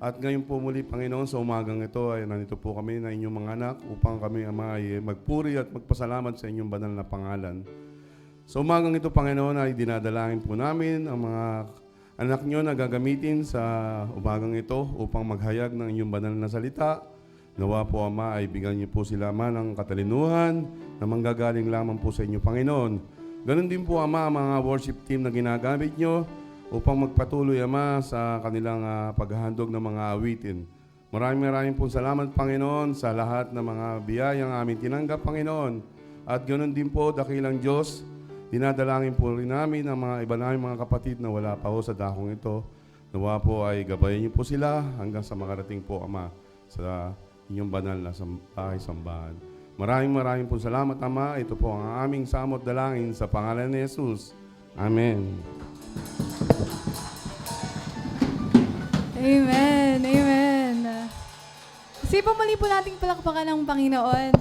At ngayon po muli, Panginoon, sa umagang ito ay nandito po kami na inyong mga anak upang kami, Ama, ay magpuri at magpasalamat sa inyong banal na pangalan. Sa umagang ito, Panginoon, ay dinadalangin po namin ang mga anak nyo na gagamitin sa umagang ito upang maghayag ng inyong banal na salita. Nawa po, Ama, ay bigyan niyo po sila, Ama, ng katalinuhan na manggagaling lamang po sa inyo, Panginoon. Ganon din po, Ama, ang mga worship team na ginagamit nyo upang magpatuloy, Ama, sa kanilang paghahandog ng mga awitin. Maraming po salamat, Panginoon, sa lahat ng mga biyayang aming tinanggap, Panginoon. At ganoon din po, dakilang Diyos, dinadalangin po rin namin ang mga iba namin mga kapatid na wala pa ho sa dakong ito. Nawa po ay gabayan niyo po sila hanggang sa makarating po, Ama, sa inyong banal na bahay-sambahan. Maraming po salamat, Ama. Ito po ang aming samot dalangin sa pangalan ni Jesus. Amen. Amen. Amen. Sipa muli po nating palakpakan ng Panginoon.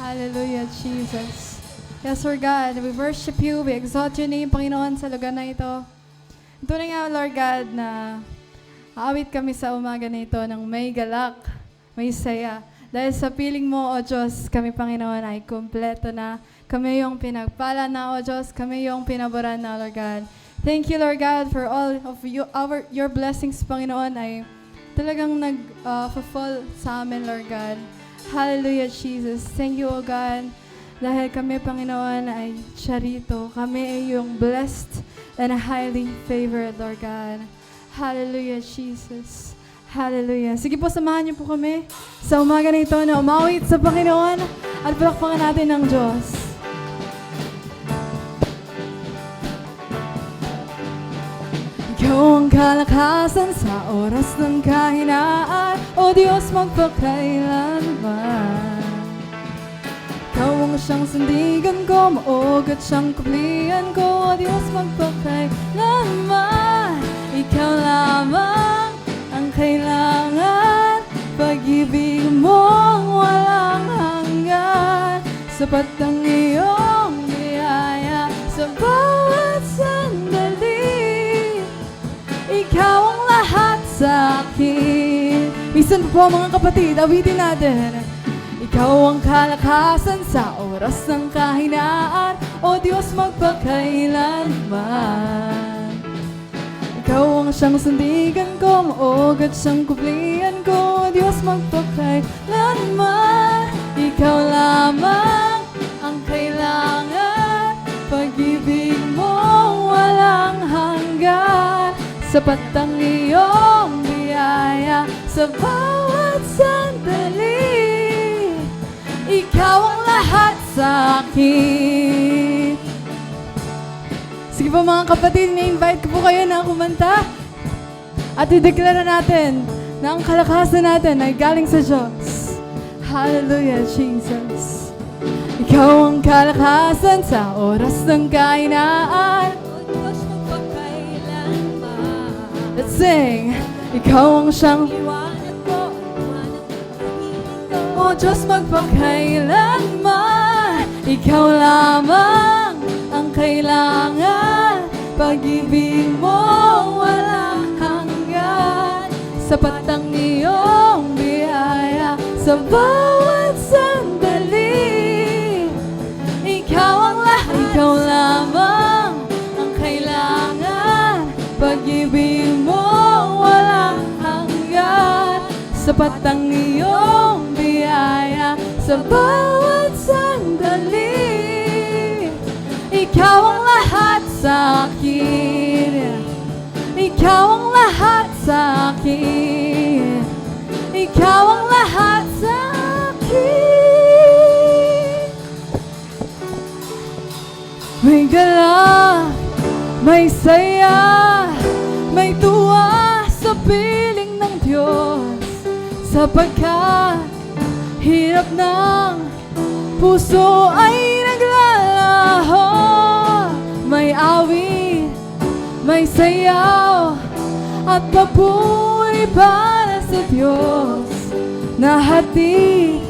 Hallelujah, Jesus. Yes, Lord God, we worship you. We exalt your name, Panginoon, sa lugar na ito. Ito na nga, Lord God, na aawit kami sa umaga na ito ng may galak, may saya. Dahil sa piling mo, O Diyos, kami, Panginoon, ay kumpleto na. Kami yung pinagpala na, O Diyos. Kami yung pinaboran na, Lord God. Thank you, Lord God, for all of your blessings, Panginoon, ay talagang nag-fulfill sa amin, Lord God. Hallelujah, Jesus. Thank you, O God, dahil kami, Panginoon, ay charito. Kami ay yung blessed and highly favored, Lord God. Hallelujah, Jesus. Hallelujah. Sige po, samahan niyo po kami sa umaga na ito na umawit sa Panginoon at palakpakan natin ng Diyos. Ikaw ang kalakasan sa oras ng kahinaan, O Diyos magpakailanman. Ikaw ang siyang sandigan ko, maogat siyang kublihan ko, O Diyos magpakailanman. Ikaw lamang ang kailangan, pag-ibig mong walang hanggan. Sapat ang iyong biyaya sa bawat sandali. Ikaw ang lahat sa akin. Minsan po mga kapatid, awitin natin. Ikaw ang kalakasan sa oras ng kahinaan, O Diyos magpakailanman. Ikaw ang siyang sandigan ko, maogat siyang kublihan ko, O Diyos magpakailanman. Ikaw lamang ang kailangan, pag-ibig mo walang hanggan. Sapat ang iyong biyaya sa bawat sandali. Ikaw ang lahat sa akin. Sige po mga kapatid, na-invite ko po kayo na kumanta. At i-declare natin na ang kalakasan natin ay galing sa Diyos. Hallelujah, Jesus. Ikaw ang kalakasan sa oras ng kahinaan. Let's sing. Ikaw ang siyang iwanan ko, O Diyos magpakailanman. Ikaw lamang ang kailangan, pag-ibig mo walang hanggan. Sapat ang iyong biyaya sa bawat sandali. Ikaw ang lahat, ikaw lamang ang kailangan, pag-ibig mo walang hanggan. Sapat ang iyong biyaya sa bawat sandali. Ikaw ang lahat sa akin. Ikaw ang lahat sa akin. Ikaw ang lahat sa akin. May galak, may saya, may tuwa sa piling ng Diyos, sapagkat hirap ng puso ay naglalaho. May awit, may sayaw, at papuri para sa Diyos, na hatid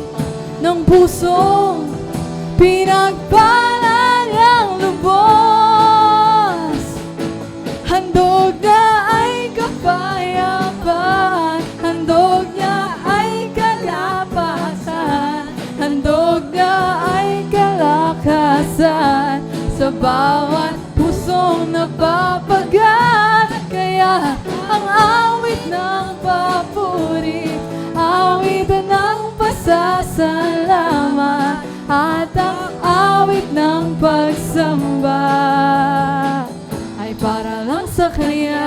ng pusong pinagpala niyang lubos. Handog na ay kapayapaan. bawat pusong napapagat. Kaya ang awit ng papuri, awit ng pasasalamat, at ang awit ng pagsamba ay para lang sa Kanya.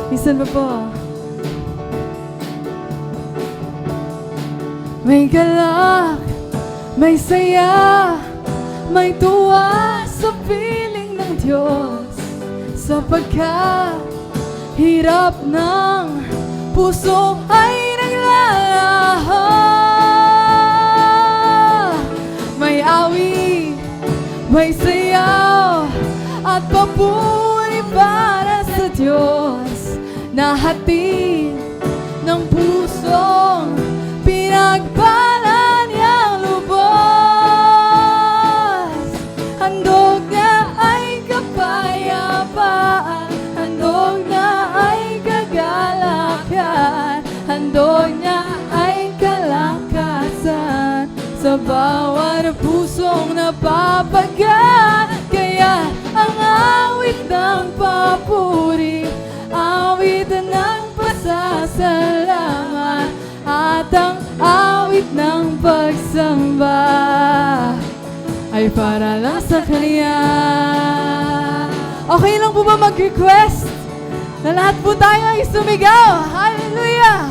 Isan pa po. May galak, may saya, may tuwa sa piling ng Diyos, sapagkat hirap ng puso ay naglalaho. May awit, may sayaw, at papuri para sa Diyos, na hatid ng pusong pinagpala niyang lubos. Handog niya ay kapayapaan, handog niya ay kagalakan, handog niya ay kalakasan sa bawat pusong napapagat. Kaya ang awit ng papuri, awit ng pasasalamat, at ang awit ng pagsamba ay para lang sa Kanya. Okay lang po ba mag-request na lahat po tayo ay sumigaw? Hallelujah!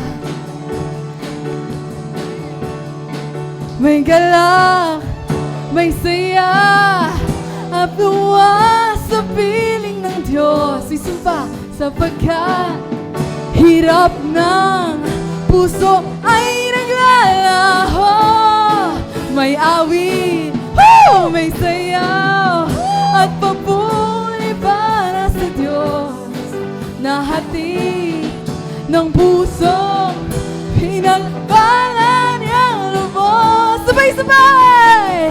May galak, may saya, at tuwa sa piling ng Diyos. Isumpa, sapagkat hirap ng puso ay naglalaho. May awit, may sayaw, at papuri para sa Diyos, na hatid ng pusong pinagpala niyang lubos. Sabay-sabay!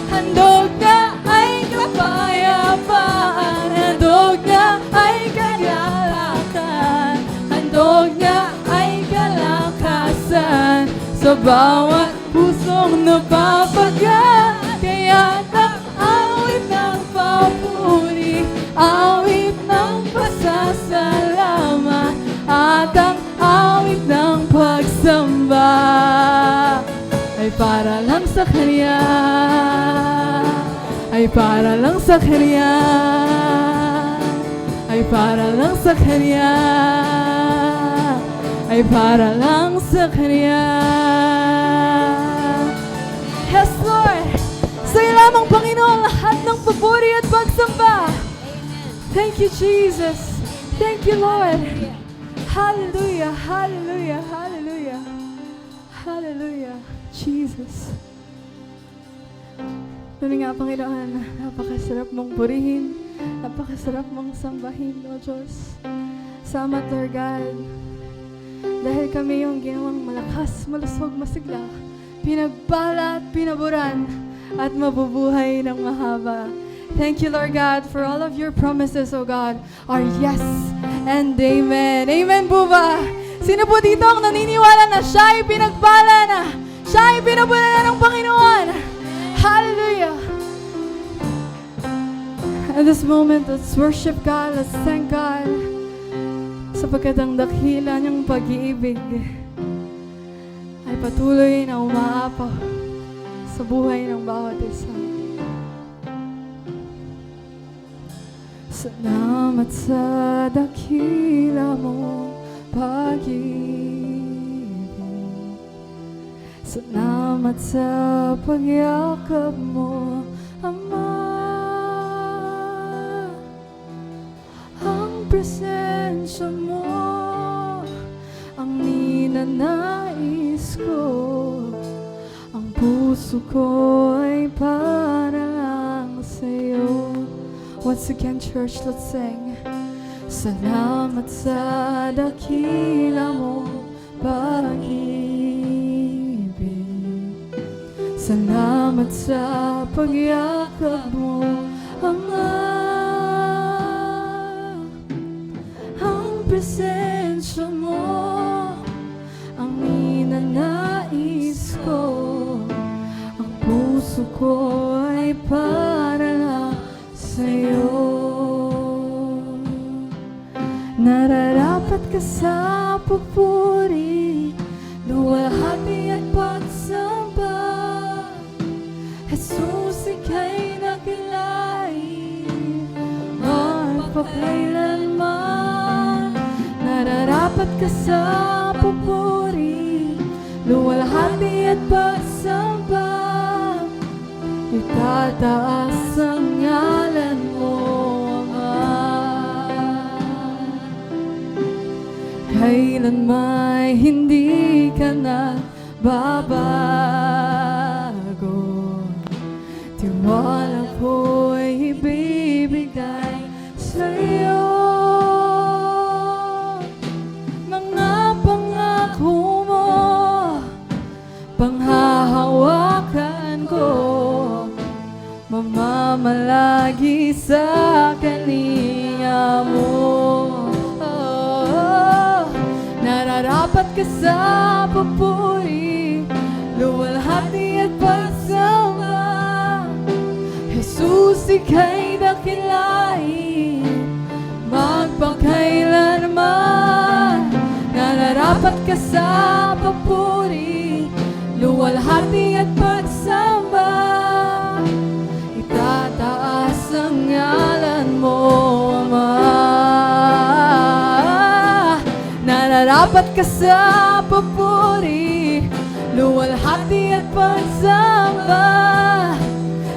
Handog na ay kapayapaan, handog na ay kagalakan, handog na ay kalakasan sa bawat pusong napapagat. Kaya ang awit ng papuri, awit ng pasasalamat, at ang awit ng pagsamba ay para lang sa Kanya, ay para lang sa Kanya, ay para lang sa Kanya, ay para lang sa Kanya. Yes, Lord! Sa'yo lamang, Panginoon, lahat ng papuri at pagsamba. Thank you, Jesus. Thank you, Lord. Hallelujah, hallelujah, hallelujah. Hallelujah, Jesus. Ano nga, Panginoon, napakasarap mong purihin, napakasarap mong sambahin, O Diyos. Salamat, Lord God. Dahil kami yung ginawang malakas, malusog, masigla, pinagpala at pinaburan, at mabubuhay ng mahaba. Thank you, Lord God, for all of your promises, O God, are yes and amen. Amen po ba? Sino po dito ang naniniwala na siya ay pinagpala na, siya ay pinaburan na ng Panginoon? Hallelujah! At this moment, let's worship God, let's thank God, sapagkat ang dakila niyang pag-iibig ay patuloy na umaapaw sa buhay ng bawat isa. Salamat sa dakila mo pag-ibig, salamat sa pagyakap mo, Ama. Ang presensya mo ang ninanais ko, ang puso ko ay para lang sa'yo. Once again, church, let's sing. Salamat sa dakila mo pag-ibig, salamat sa pagyakap mo, Ama. Ang presensya mo ang ninanais ko, ang puso ko ay para sa'yo. Nararapat ka sa papuri, luwalhati at pagsamba. Jesus, ika'y nakilain, magpakailanman. Nararapat ka sa papuri, luwalhati at pagsamba. Itataas ang ngalan mo, Ama. Kailanman hindi ka na babago. Tiwala ko'y ibibigay sa'yo. Mga pangako mo, panghahawakan ko, mamamalagi sa kalinga mo. Nararapat ka sa papuri, luwalhati at pagsamba. Jesus, ika'y dakilain, magpakailanman. Nararapat ka sa papuri, luwalhati at pagsamba. Itataas ang ngalan mo, Ama. Nararapat ka sa papuri, luwalhati at pagsamba.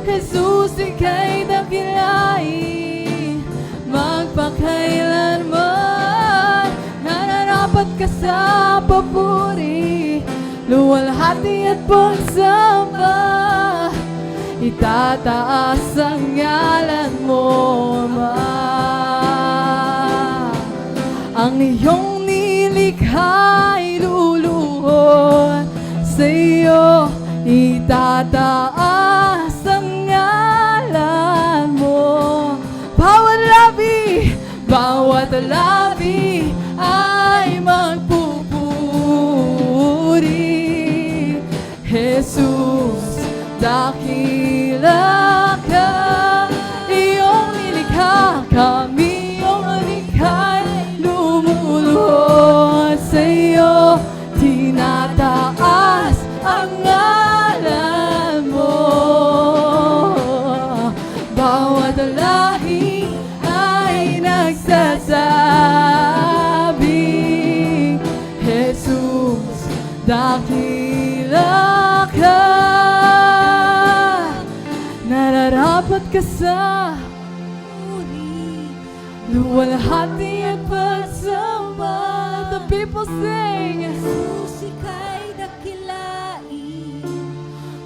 Jesus, ika'y dakilain, magpakailanman. Nararapat ka sa papuri, luwalhati at pagsamba. Itataas ang ngalan mo, Ama. Ang iyong nilikha'y luluhod sa'yo. Itataas ang ngalan mo. Bawat labi ay magpupuri. Jesus, dakila ka, iyong nilikha, kami iyong likha'y lumuluhod sa'yo. Tinataas ang ngalan mo. Bawat lahi ay nagsasabi, Jesus, dakila ka. Nararapat ka sa puri, luwalhati at pagsamba. The people sing, Jesus, ika'y dakilain,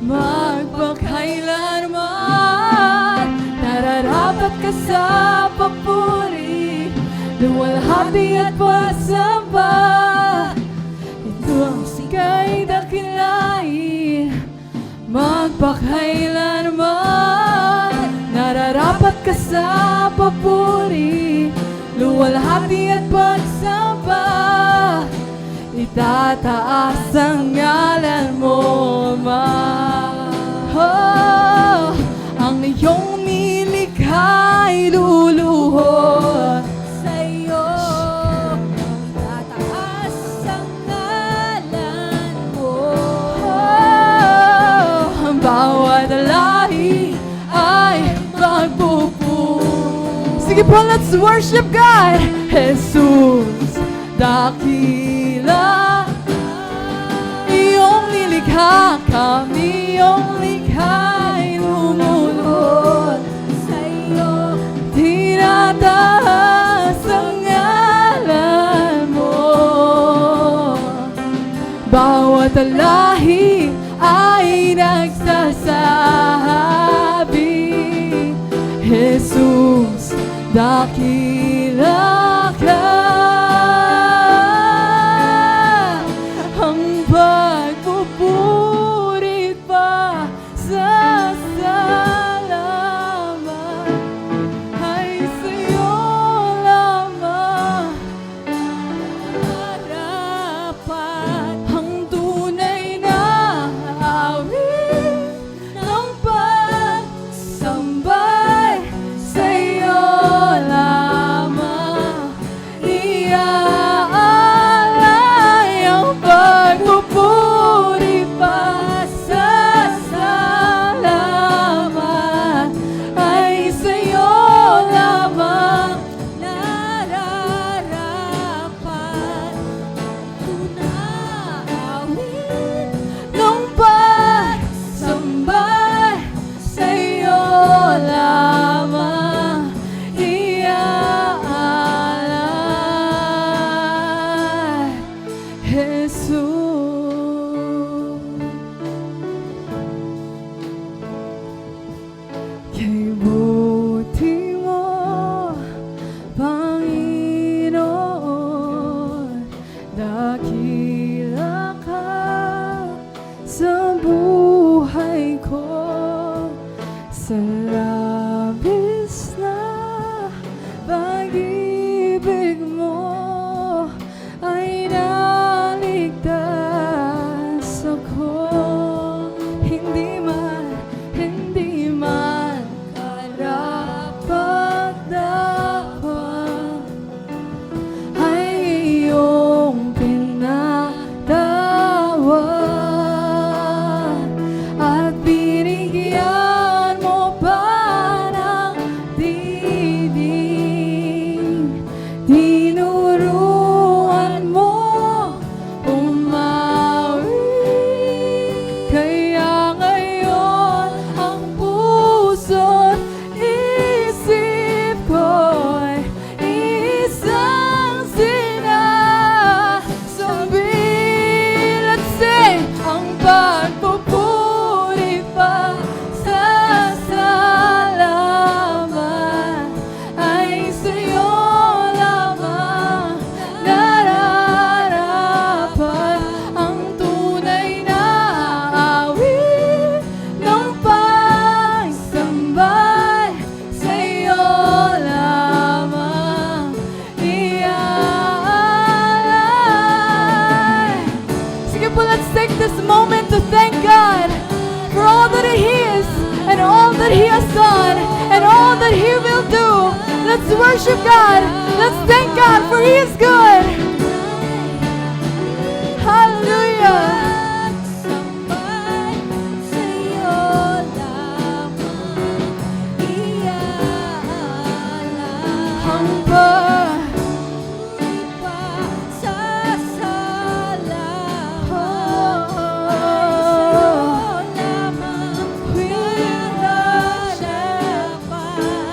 magpakailanman. Nararapat ka sa papuri, luwalhati at pagsamba. Ito ang ika'y dakilain, magpakailanman. Nararapat ka sa papuri, luwalhati at pagsamba. Itataas ang ngalan mo, Ama. Oh, ang iyong nilikha'y luluhod sa'yo tataas ang ngalan mo. Oh, ang bawat lahi ay magpupuri. Sige po, let's worship God. Jesus, dakila, iyong nilikha, kami iyong likha'y lumuluhod Sa'yo tinataas ang ngalan mo. Bawat lahi ay nagsasabi, Jesus, dakila ka. Ang pagpupuri pa sa salamat ay sa'yo lamang. harapan Ang tunay na awit ng pagsambay sa'yo iaalay ang pagpupuri pasasalamat ay sa'yo lamang nararapat. Tunawin ng pagsamba sa'yo lamang iaalay, Jesus. Kay buti mo, Panginoon, dakila ka sa buhay ko, sa labis na pag-ibig mo ay naligtas ako. Hindi man karapat-dapat ay iyong pinatawad at binigyan mo pa ng dinig. Tinuruan mo umawi, kaya ngayon ang puso't isip ko'y isang sinasabi. Let's sing! Ang pagpupuri pa sa salamat ay sa'yo lamang nararapat. Ang tunay na awit ng pagsambay sa'yo lamang iaalay. Sige po, let's take this moment to thank God for all that He is and all that He has done and all that He will do. Let's worship God. Let's thank God for He is good. Hallelujah.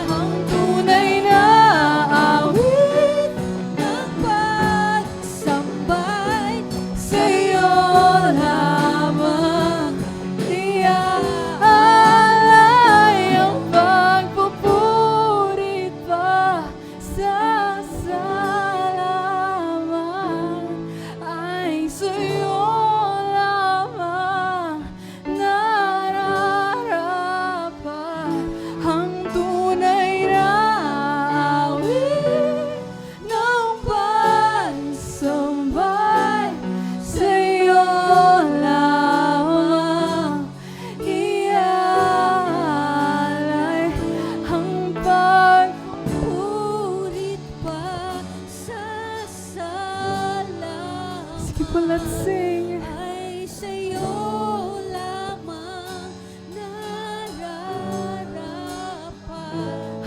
Ang tunay na awit ng pagsambay sa'yo lamang iaalay. Ang pagpupuri pa sa salamat ay sa'yo lamang nararapat. Ang tunay na awit ng pagsambay sa'yo lamang iaalay. Ang pagpupuri pa sa salamat. Sige po, let's sing. Ay sa'yo lamang nararapat.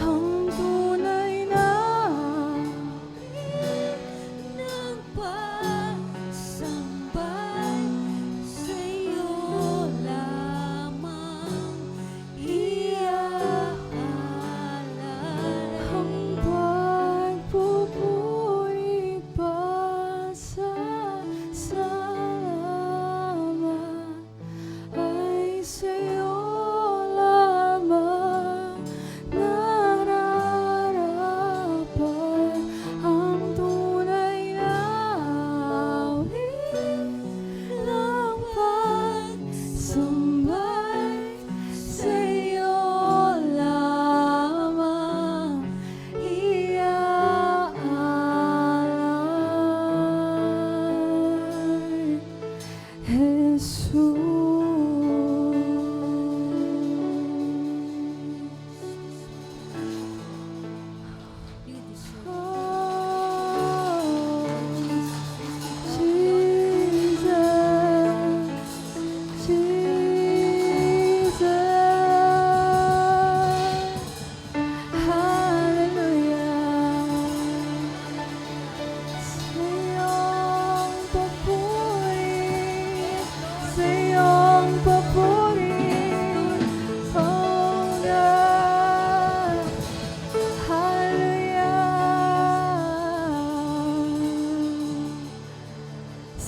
Ang tunay na ng pagsambay sa'yo lamang iaalay. Ang pagpupuri pa sa salamat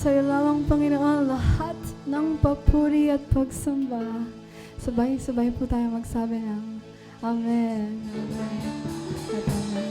Sa iyo lamang, Panginoon, lahat ng papuri at pagsamba. Sabay-sabay po tayo magsabi ng Amen, Amen, at Amen.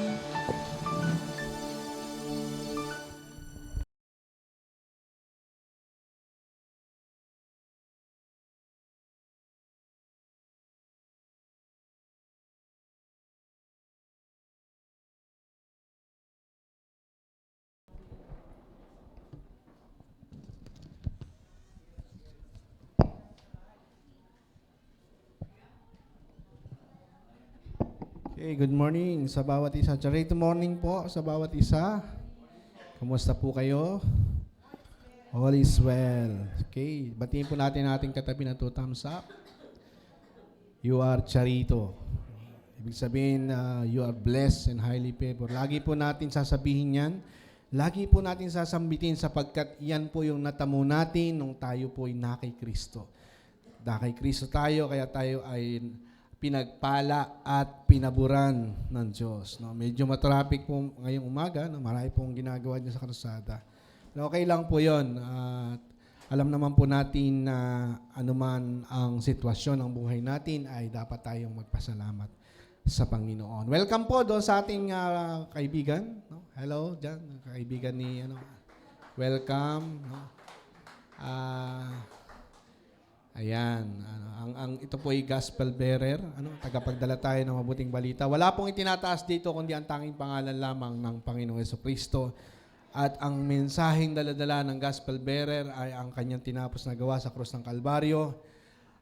Okay, good morning sa bawat isa. Charity morning po sa bawat isa. Kumusta po kayo? All is well. Okay, batiin po natin ating katabi na 2 thumbs up. You are Charito. Ibig sabihin, you are blessed and highly favored. Lagi po natin sasabihin yan. Lagi po natin sasambitin sapagkat yan po yung natamo natin nung tayo po ay na kay Kristo. Kay Kristo tayo, kaya tayo ay pinagpala at pinaburan ng Diyos. No? Medyo matraffic po ngayong umaga, no? Marami pong ginagawa niya sa kalsada. Okay lang po yun. At alam naman po natin na anuman ang sitwasyon ng buhay natin ay dapat tayong magpasalamat sa Panginoon. Welcome po doon sa ating kaibigan. No? Hello, dyan. Kaibigan ni, welcome. No? Ayan, ito po ay gospel bearer, tagapagdala tayo ng mabuting balita. Wala pong itinataas dito kundi ang tanging pangalan lamang ng Panginoong Jesucristo. At ang mensaheng daladala ng gospel bearer ay ang kanyang tinapos na gawa sa krus ng Kalbaryo,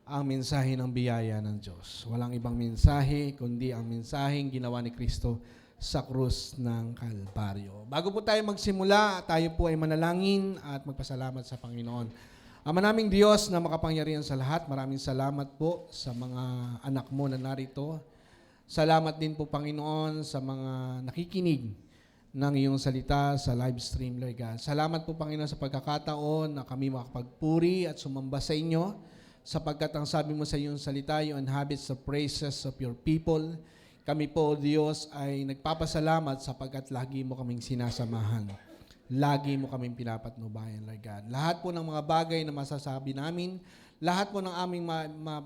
ang mensahe ng biyaya ng Diyos. Walang ibang mensahe kundi ang mensaheng ginawa ni Kristo sa krus ng Kalbaryo. Bago po tayo magsimula, tayo po ay manalangin at magpasalamat sa Panginoon. Ama naming Diyos na makapangyarihan sa lahat, maraming salamat po sa mga anak mo na narito. Salamat din po, Panginoon, sa mga nakikinig ng iyong salita sa live stream, Lord God. Salamat po, Panginoon, sa pagkakataon na kami makapagpuri at sumamba sa inyo, sapagkat ang sabi mo sa iyong salita, you inhabit the praises of your people. Kami po, Diyos, ay nagpapasalamat sapagkat lagi mo kaming sinasamahan. Lagi mo kaming pinapatnubayan, Lord God. Lahat po ng mga bagay na masasabi namin, lahat po ng aming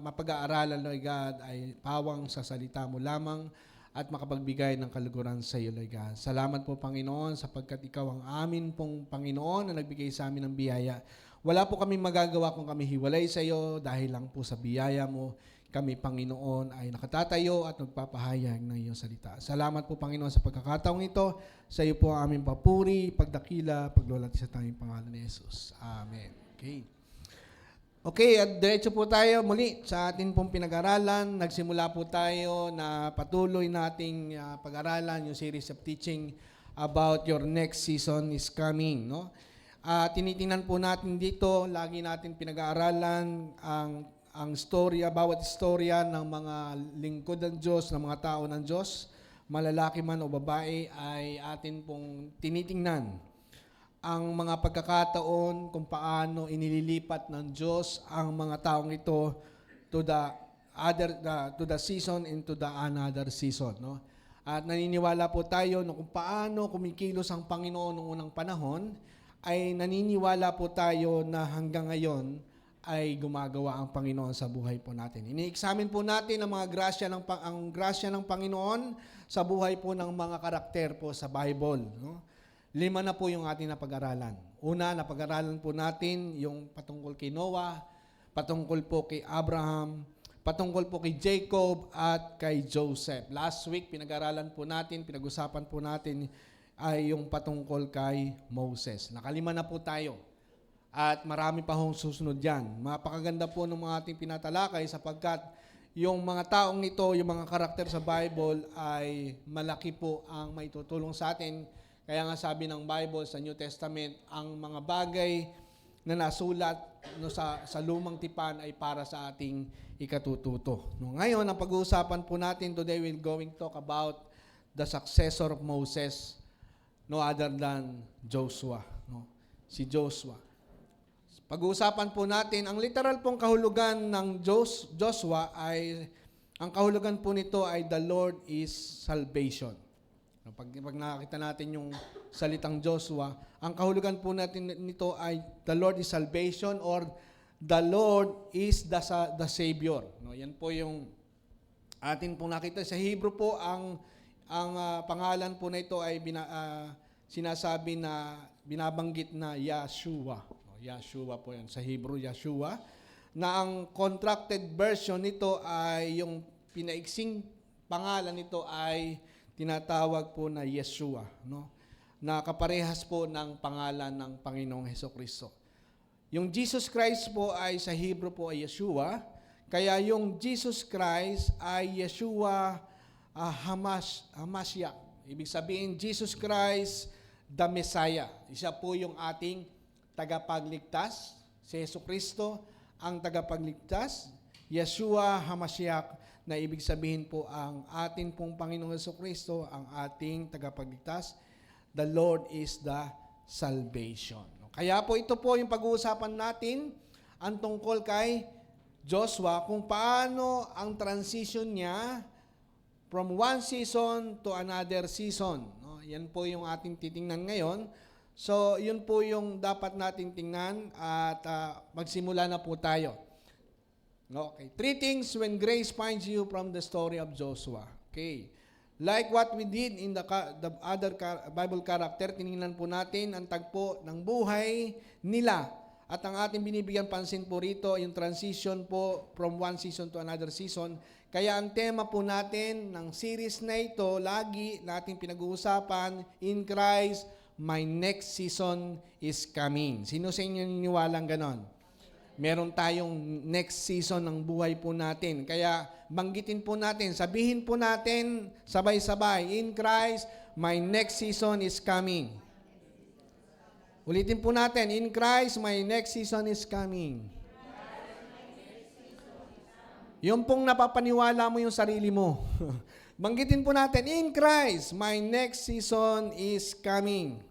mapag-aaralan, Lord God, ay pawang sa salita mo lamang at makapagbigay ng kaluguran sa iyo, Lord God. Salamat po, Panginoon, sapagkat ikaw ang amin pong Panginoon na nagbigay sa amin ng biyaya. Wala po kami magagawa kung kami hiwalay sa iyo dahil lang po sa biyaya mo. Kami, Panginoon, ay nakatatayo at nagpapahayag ng iyong salita. Salamat po, Panginoon, sa pagkakataong ito. Sa iyo po ang aming papuri, pagdakila, paglulati sa tanging pangalan ni Jesus. Amen. Okay, at diretso po tayo muli sa atin pong pinag-aralan. Nagsimula po tayo na patuloy nating pag-aralan yung series of teaching about your next season is coming. No? Tinitingnan po natin dito, lagi natin pinag-aaralan ang storya, bawat istorya ng mga lingkod ng Diyos, ng mga tao ng Diyos, malalaki man o babae, ay atin pong tinitingnan ang mga pagkakataon kung paano inililipat ng Diyos ang mga taong ito to the season into the another season. No? At naniniwala po tayo na kung paano kumikilos ang Panginoon noong unang panahon, ay naniniwala po tayo na hanggang ngayon ay gumagawa ang Panginoon sa buhay po natin. Ini-examine po natin ang mga grasya ng Panginoon sa buhay po ng mga karakter po sa Bible. No? 5 na po yung ating napag-aralan. Una, napag-aralan po natin yung patungkol kay Noah, patungkol po kay Abraham, patungkol po kay Jacob at kay Joseph. Last week, pinag-usapan po natin ay yung patungkol kay Moses. 5 na po tayo. At marami pa hong susunod yan. Mapakaganda po ng mga ating pinatalakay sapagkat yung mga taong ito, yung mga karakter sa Bible ay malaki po ang maitutulong sa atin. Kaya nga sabi ng Bible sa New Testament, ang mga bagay na nasulat sa lumang tipan ay para sa ating ikatututo. No, ngayon, ang pag-uusapan po natin today, we're going to talk about the successor of Moses, no other than Joshua. No? Si Joshua. Pag-uusapan po natin, ang literal pong kahulugan ng Joshua ay, ang kahulugan po nito ay the Lord is salvation. Pag nakakita natin yung salitang Joshua, ang kahulugan po natin nito ay the Lord is salvation or the Lord is the Savior. No, yan po yung atin pong nakita. Sa Hebrew po, ang pangalan po na ito ay sinasabi na binabanggit na Yahshua. No, Yahshua po yan. Sa Hebrew, Yahshua. Na ang contracted version nito ay yung pinaiksing pangalan nito ay tinatawag po na Yeshua, no? Na kaparehas po ng pangalan ng Panginoong Hesukristo. Yung Jesus Christ po ay sa Hebrew po ay Yeshua, kaya yung Jesus Christ ay Yeshua Hamashiach. Ibig sabihin, Jesus Christ, the Messiah. Isa po yung ating tagapagligtas. Si Hesukristo ang tagapagligtas. Yeshua Hamashiach, na ibig sabihin po ang atin pong Panginoong Hesukristo, ang ating tagapagligtas. The Lord is the salvation. Kaya po ito po yung pag-uusapan natin, ang tungkol kay Joshua, kung paano ang transition niya from one season to another season. No, yan po yung ating titingnan ngayon. So, yun po yung dapat nating tingnan at magsimula na po tayo. Okay. 3 things when grace finds you from the story of Joshua. Okay. Like what we did in the other Bible character, tinignan po natin ang tagpo ng buhay nila. At ang ating binibigyan pansin po rito, yung transition po from one season to another season. Kaya ang tema po natin ng series na ito, lagi nating pinag-uusapan, in Christ, my next season is coming. Sino sa inyo niniwalang ganon? Meron tayong next season ng buhay po natin. Kaya banggitin po natin, sabihin po natin sabay-sabay, in Christ, my next season is coming. Ulitin po natin, in Christ, my next season is coming. Yung pong napapaniwala mo yung sarili mo. Banggitin po natin, in Christ, my next season is coming.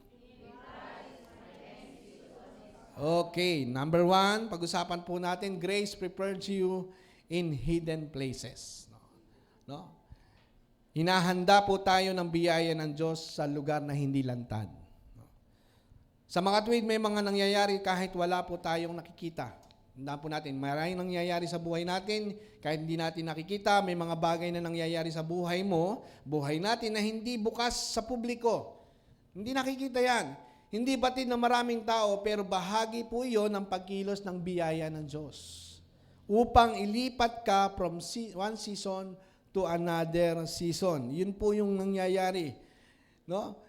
Okay, number 1, pag-usapan po natin, grace prepares you in hidden places. No? Hinahanda po tayo ng biyaya ng Diyos sa lugar na hindi lantad. No? Sa mga tuwid, may mga nangyayari kahit wala po tayong nakikita. Tandaan po natin, maraming nangyayari sa buhay natin, kahit hindi natin nakikita, may mga bagay na nangyayari sa buhay mo, buhay natin na hindi bukas sa publiko. Hindi nakikita yan. Hindi batid ng maraming tao, pero bahagi po iyon ng pagkilos ng biyaya ng Diyos. Upang ilipat ka from one season to another season. Yun po yung nangyayari. No?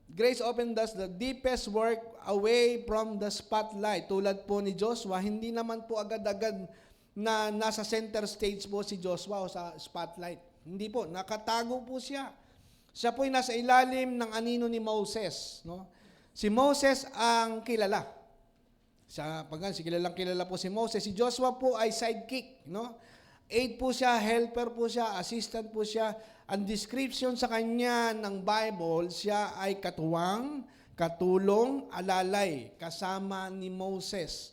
Grace often does the deepest work away from the spotlight. Tulad po ni Joshua, hindi naman po agad-agad na nasa center stage po si Joshua o sa spotlight. Hindi po, nakatago po siya. Siya po ay nasa ilalim ng anino ni Moses. No? Si Moses ang kilala. Kilalang-kilala po si Moses. Si Joshua po ay sidekick, no? Aid po siya, helper po siya, assistant po siya. Ang description sa kanya ng Bible, siya ay katuwang, katulong, alalay, kasama ni Moses.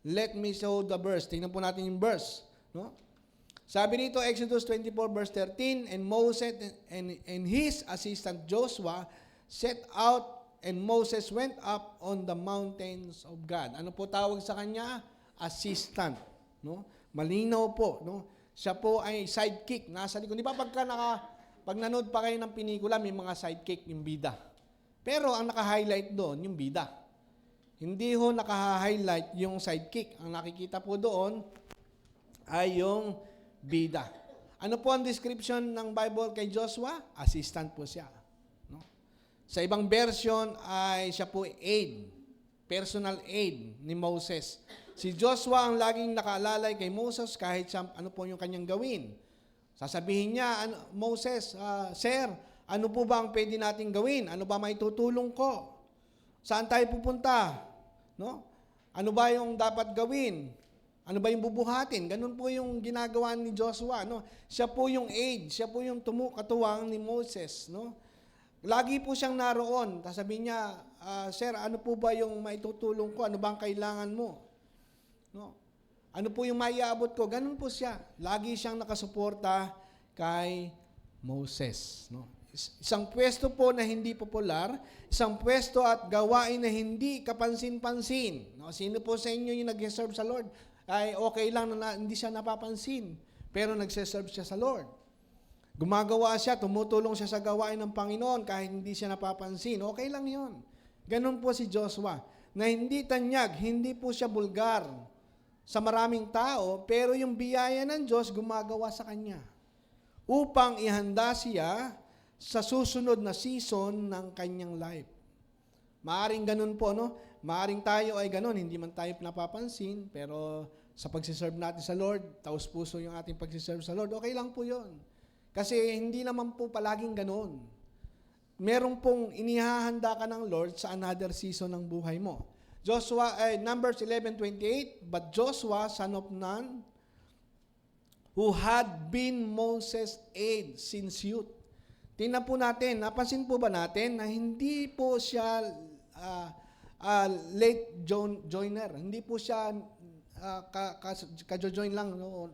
Let me show the verse. Tingnan po natin yung verse, no? Sabi nito, Exodus 24 verse 13, and Moses and his assistant Joshua set out, and Moses went up on the mountains of God. Ano po tawag sa kanya? Assistant. No? Malinaw po. No? Siya po ay sidekick. Nasa likod. Di ba pag nanood pa kayo ng pelikula, may mga sidekick yung bida. Pero ang naka-highlight doon, yung bida. Hindi ho naka-highlight yung sidekick. Ang nakikita po doon ay yung bida. Ano po ang description ng Bible kay Joshua? Assistant po siya. Sa ibang version ay siya po aid, personal aid ni Moses. Si Joshua ang laging nakaalalay kay Moses kahit siya, ano po yung kanyang gawin. Sasabihin niya, Moses, Sir, ano po ba ang pwede nating gawin? Ano ba may tutulong ko? Saan tayo pupunta? No? Ano ba yung dapat gawin? Ano ba yung bubuhatin? Ganun po yung ginagawa ni Joshua. No? Siya po yung aid, siya po yung katuwang ni Moses. No? Lagi po siyang naroon. Sasabihin niya, Sir, ano po ba yung maitutulong ko? Ano ba ang kailangan mo? No? Ano po yung maiabot ko? Ganun po siya. Lagi siyang nakasuporta kay Moses. No? Isang pwesto po na hindi popular, isang pwesto at gawain na hindi kapansin-pansin. No? Sino po sa inyo yung nag-serve sa Lord? Ay okay lang na hindi siya napapansin, pero nagse-serve siya sa Lord. Gumagawa siya, tumutulong siya sa gawain ng Panginoon kahit hindi siya napapansin. Okay lang yon. Ganun po si Joshua, na hindi tanyag, hindi po siya bulgar sa maraming tao, pero yung biyaya ng Diyos gumagawa sa kanya upang ihanda siya sa susunod na season ng kanyang life. Maaring ganun po, no? Maaring tayo ay ganun, hindi man tayo napapansin, pero sa pagsiserve natin sa Lord, taos puso yung ating pagsiserve sa Lord, okay lang po yun. Kasi hindi naman po palaging ganun. Meron pong inihahanda ka ng Lord sa another season ng buhay mo. Numbers 11:28, but Joshua, son of Nun, who had been Moses' aide since youth. Tingnan po natin, napansin po ba natin na hindi po siya late joiner. Hindi po siya kajo-join lang, no?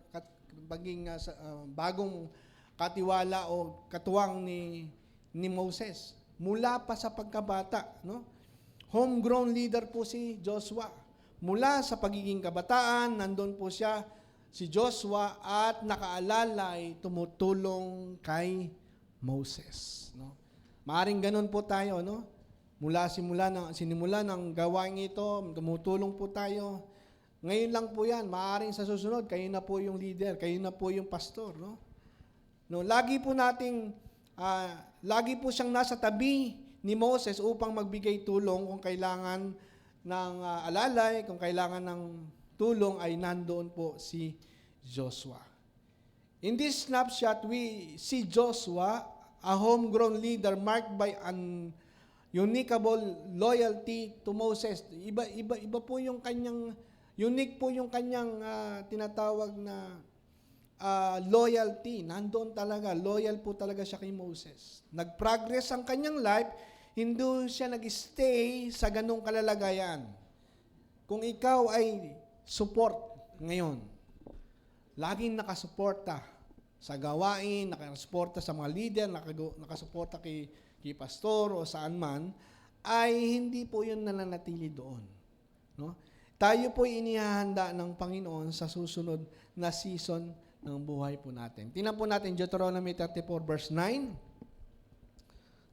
Bagong katiwala o katuwang ni Moses. Mula pa sa pagkabata, no? Homegrown leader po si Joshua. Mula sa pagiging kabataan, nandun po siya, si Joshua, at nakaalalay tumutulong kay Moses, no? Maaring ganun po tayo, no? Sinimula ng gawain ito, tumutulong po tayo. Ngayon lang po 'yan, maaring sa susunod kayo na po yung leader, kayo na po yung pastor, no? No, lagi po siyang nasa tabi ni Moses upang magbigay tulong kung kailangan ng alalay, kung kailangan ng tulong ay nandoon po si Joshua. In this snapshot, we see Joshua, a homegrown leader marked by an uniqueable loyalty to Moses. Iba po yung kanyang, unique po yung kanyang tinatawag na loyalty. Nandoon talaga, loyal po talaga siya kay Moses. Nag-progress ang kanyang life, hindi siya nag-stay sa ganong kalalagayan. Kung ikaw ay support ngayon, laging nakasuporta sa gawain, nakasuporta sa mga leader, nakasuporta kay pastor o saan man, ay hindi po yun nananatili doon. No? Tayo po inihahanda ng Panginoon sa susunod na season ng buhay po natin. Tingnan po natin Deuteronomy 34 verse 9.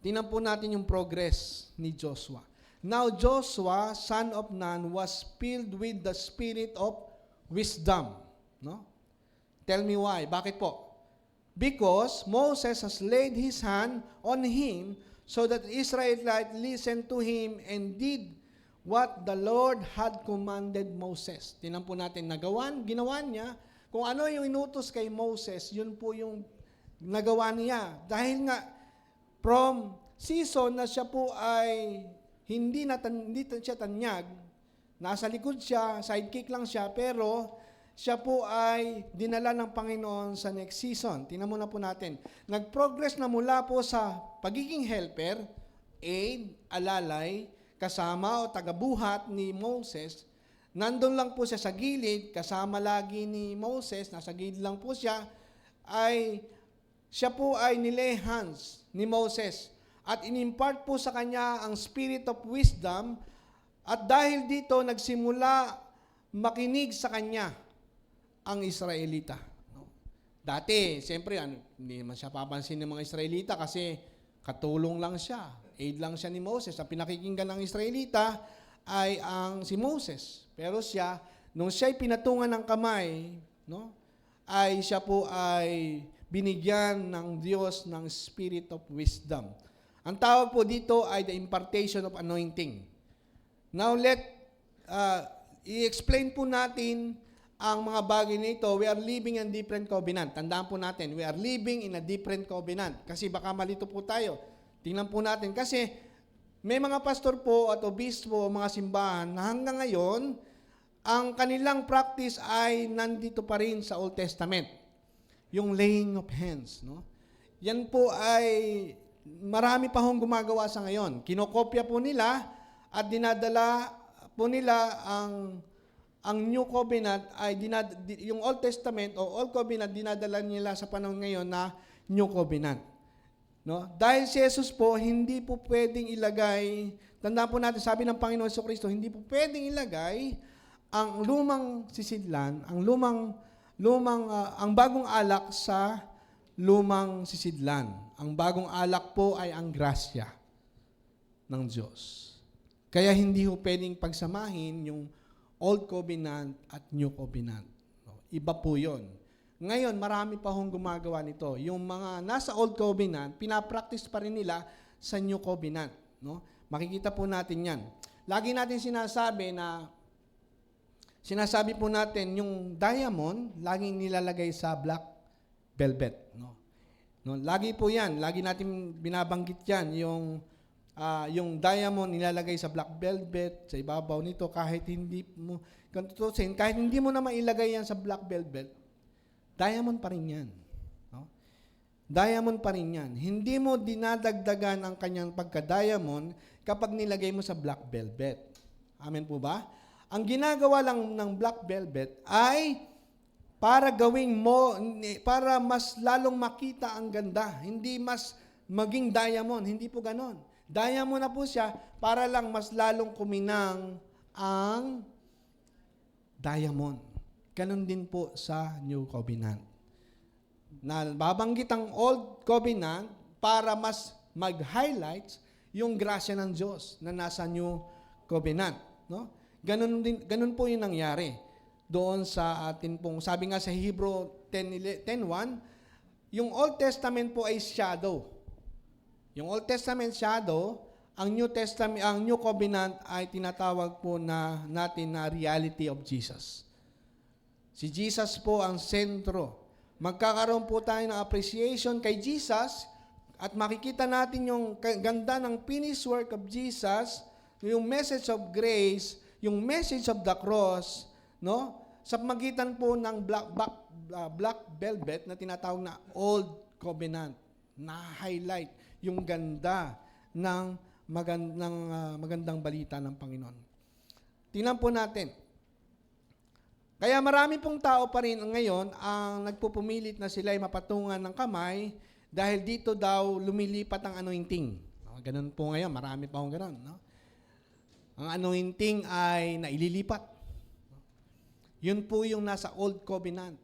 Tingnan po natin yung progress ni Joshua. Now Joshua, son of Nun, was filled with the spirit of wisdom. No? Tell me why. Bakit po? Because Moses has laid his hand on him so that Israelites listened to him and did what the Lord had commanded Moses. Tingnan po natin, ginawa niya, kung ano yung inutos kay Moses, yun po yung nagawa niya. Dahil nga, from season na siya po ay hindi siya tanyag, nasa likod siya, sidekick lang siya, pero siya po ay dinala ng Panginoon sa next season. Tingnan muna po natin. Nag-progress na mula po sa pagiging helper, aid, alalay, kasama o tagabuhat ni Moses. Nandun lang po siya sa gilid, kasama lagi ni Moses, nasa gilid lang po siya, siya po ay nilay hands ni Moses. At inimpart po sa kanya ang spirit of wisdom, at dahil dito nagsimula makinig sa kanya ang Israelita. No? Dati, siyempre, hindi naman siya papansin ng mga Israelita kasi katulong lang siya. Aid lang siya ni Moses. Ang pinakikinggan ng Israelita ay si Moses. Pero siya, nung siya'y pinatungan ng kamay, no, ay siya po ay binigyan ng Diyos ng spirit of wisdom. Ang tawag po dito ay the impartation of anointing. Now, i-explain po natin ang mga bagay nito. We are living in a different covenant. Tandaan po natin, we are living in a different covenant. Kasi baka malito po tayo. Tingnan po natin. Kasi may mga pastor po at obispo, mga simbahan, na hanggang ngayon, ang kanilang practice ay nandito pa rin sa Old Testament. Yung laying of hands. No? Yan po ay marami pa hong gumagawa sa ngayon. Kinokopya po nila at dinadala po nila ang New Covenant ay yung Old Testament o Old Covenant dinadala nila sa panahon ngayon na New Covenant. No? Dahil si Jesus po, hindi po pwedeng ilagay, tandaan po natin, sabi ng Panginoon Jesucristo, hindi po pwedeng ilagay ang lumang sisidlan, ang bagong alak sa lumang sisidlan. Ang bagong alak po ay ang grasya ng Diyos. Kaya hindi po pwedeng pagsamahin yung Old Covenant at New Covenant. No? Iba po yun. Ngayon, marami pa hong gumagawa nito. Yung mga nasa Old Covenant, pinapractice pa rin nila sa New Covenant. No? Makikita po natin yan. Lagi natin sinasabi po natin, yung diamond, laging nilalagay sa black velvet. No? No? Lagi po yan. Lagi natin binabanggit yan. Yung diamond nilalagay sa black velvet, sa ibabaw nito, kahit hindi mo na mailagay yan sa black velvet, diamond pa rin yan. No? Diamond pa rin yan. Hindi mo dinadagdagan ang kanyang pagka-diamond kapag nilagay mo sa black velvet. Amen po ba? Ang ginagawa lang ng black velvet ay para para mas lalong makita ang ganda. Hindi mas maging diamond. Hindi po ganon. Diamond na po siya para lang mas lalong kuminang ang diamond. Ganon din po sa New Covenant. Babanggit ang Old Covenant para mas mag-highlights yung grasya ng Diyos na nasa New Covenant. No? Ganon po yung nangyari doon sa atin pong, sabi nga sa Hebrew 10:1, yung Old Testament po ay shadow. Yung Old Testament shadow, ang New Covenant ay tinatawag po natin na reality of Jesus. Si Jesus po ang sentro. Magkakaroon po tayo ng appreciation kay Jesus at makikita natin yung ganda ng finished work of Jesus, yung message of grace, yung message of the cross, no? Sa magitan po ng black velvet na tinatawag na Old Covenant, na-highlight yung ganda ng magandang balita ng Panginoon. Tingnan po natin. Kaya marami pong tao pa rin ngayon ang nagpupumilit na sila ay mapatungan ng kamay dahil dito daw lumilipat ang anointing. No, ganun po ngayon, marami pa akong ganun. No? Ang anointing ay naililipat. Yun po yung nasa Old Covenant.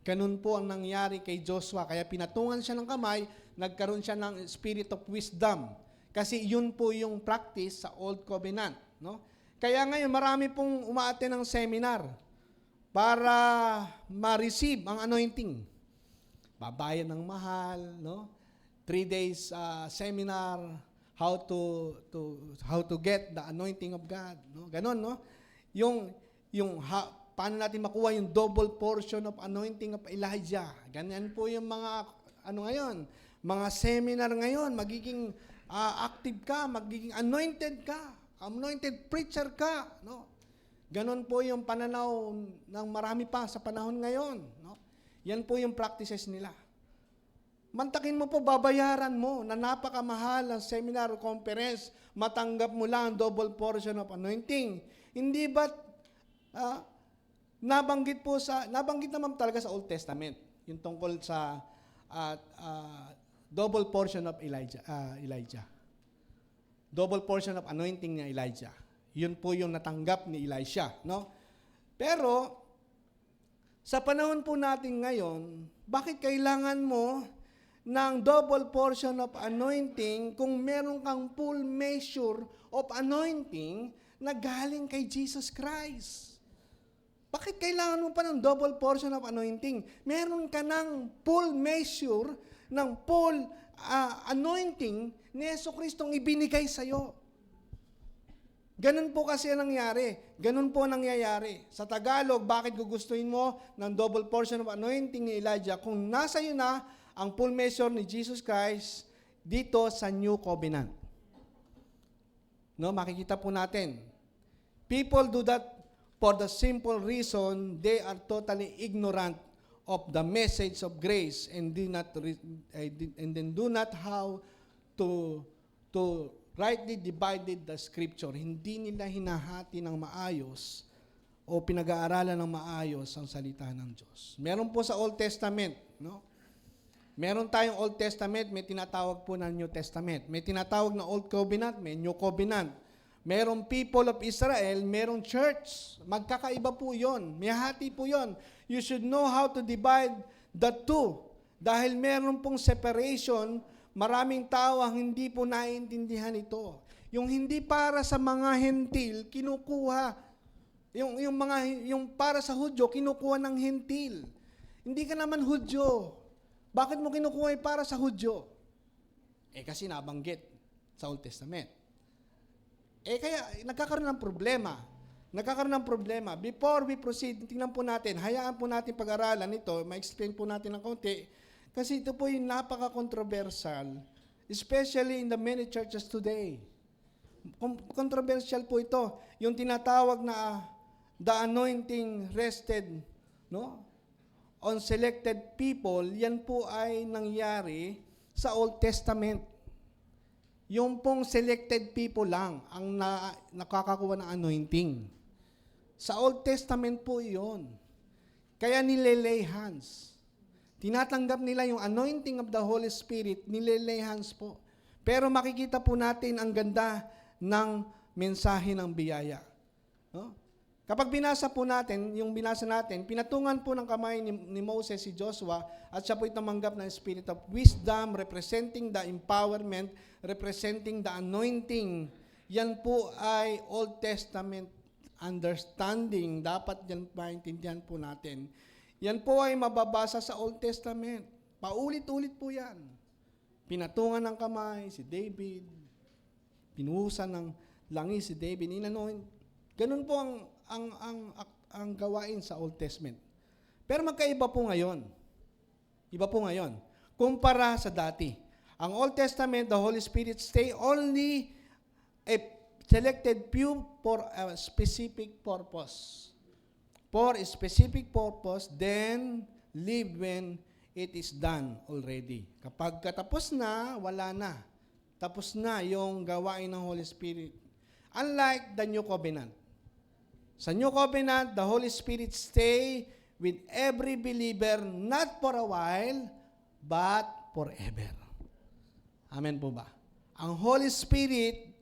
Ganun po ang nangyari kay Joshua. Kaya pinatungan siya ng kamay, nagkaroon siya ng spirit of wisdom. Kasi yun po yung practice sa Old Covenant. No? Kaya ngayon, marami pong umaattend ng seminar para ma-receive ang anointing. Babayan ng mahal, no? 3 days seminar, how to get the anointing of God, no? Ganon, no? Paano natin makuha yung double portion of anointing of Elijah. Ganyan po yung mga ngayon, mga seminar ngayon, magiging active ka, magiging anointed ka, anointed preacher ka, no? Ganon po yung pananaw ng marami pa sa panahon ngayon, no? Yan po yung practices nila. Mantakin mo po, babayaran mo na napakamahal ang seminar o conference, matanggap mo lang ang double portion of anointing. Hindi ba't nabanggit naman talaga sa Old Testament, yung tungkol sa double portion of Elijah. Double portion of anointing ni Elijah. Yun po yung natanggap ni Elisha, no? Pero sa panahon po natin ngayon, bakit kailangan mo ng double portion of anointing kung meron kang full measure of anointing na galing kay Jesus Christ? Bakit kailangan mo pa ng double portion of anointing? Meron ka ng full measure ng full anointing ni Jesucristong ibinigay sa'yo. Ganun po kasi ang nangyari. Ganun po nangyayari. Sa Tagalog, bakit gugustuhin mo ng double portion of anointing ni Elijah kung nasa iyo na ang full measure ni Jesus Christ dito sa New Covenant? No, makikita po natin. People do that for the simple reason they are totally ignorant of the message of grace and do not how to rightly divided the scripture. Hindi nila hinahati ng maayos o pinag-aaralan ng maayos ang salita ng Diyos. Meron po sa Old Testament, no? Meron tayong Old Testament, may tinatawag po na New Testament. May tinatawag na Old Covenant, may New Covenant. Merong people of Israel, merong church. Magkakaiba po yon. May hati po yon. You should know how to divide the two. Dahil meron pong separation, maraming tao ang hindi po naiintindihan ito. Yung hindi para sa mga hentil, kinukuha. Yung para sa Hudyo, kinukuha ng hentil. Hindi ka naman Hudyo. Bakit mo kinukuha para sa Hudyo? Kasi nabanggit sa Old Testament. Kaya nagkakaroon ng problema. Before we proceed, tingnan po natin, hayaan po natin pag-aralan ito, ma-explain po natin ng konti, kasi ito po yung napaka-controversial, especially in the many churches today. Controversial po ito. Yung tinatawag na the anointing rested, on selected people, yan po ay nangyari sa Old Testament. Yung pong selected people lang ang nakakakuha ng anointing. Sa Old Testament po iyon. Kaya nilelay hands. Tinatanggap nila yung anointing of the Holy Spirit, nilelay hands po. Pero makikita po natin ang ganda ng mensahe ng biyaya. Kapag binasa po natin, yung binasa natin, pinatungan po ng kamay ni Moses si Joshua at siya po tumanggap ng spirit of wisdom, representing the empowerment, representing the anointing. Yan po ay Old Testament understanding. Dapat yan maintindihan po natin. Yan po ay mababasa sa Old Testament. Paulit-ulit po yan. Pinatungan ng kamay si David, pinuhusan ng langis si David, ganun po ang gawain sa Old Testament. Pero magkaiba po ngayon. Iba po ngayon. Kumpara sa dati. Ang Old Testament, the Holy Spirit stay only a selected few for a specific purpose. For a specific purpose, then leave when it is done already. Kapag katapos na, wala na. Tapos na yung gawain ng Holy Spirit. Unlike the New Covenant. Sa New Covenant, the Holy Spirit stay with every believer, not for a while, but forever. Amen po ba? Ang Holy Spirit,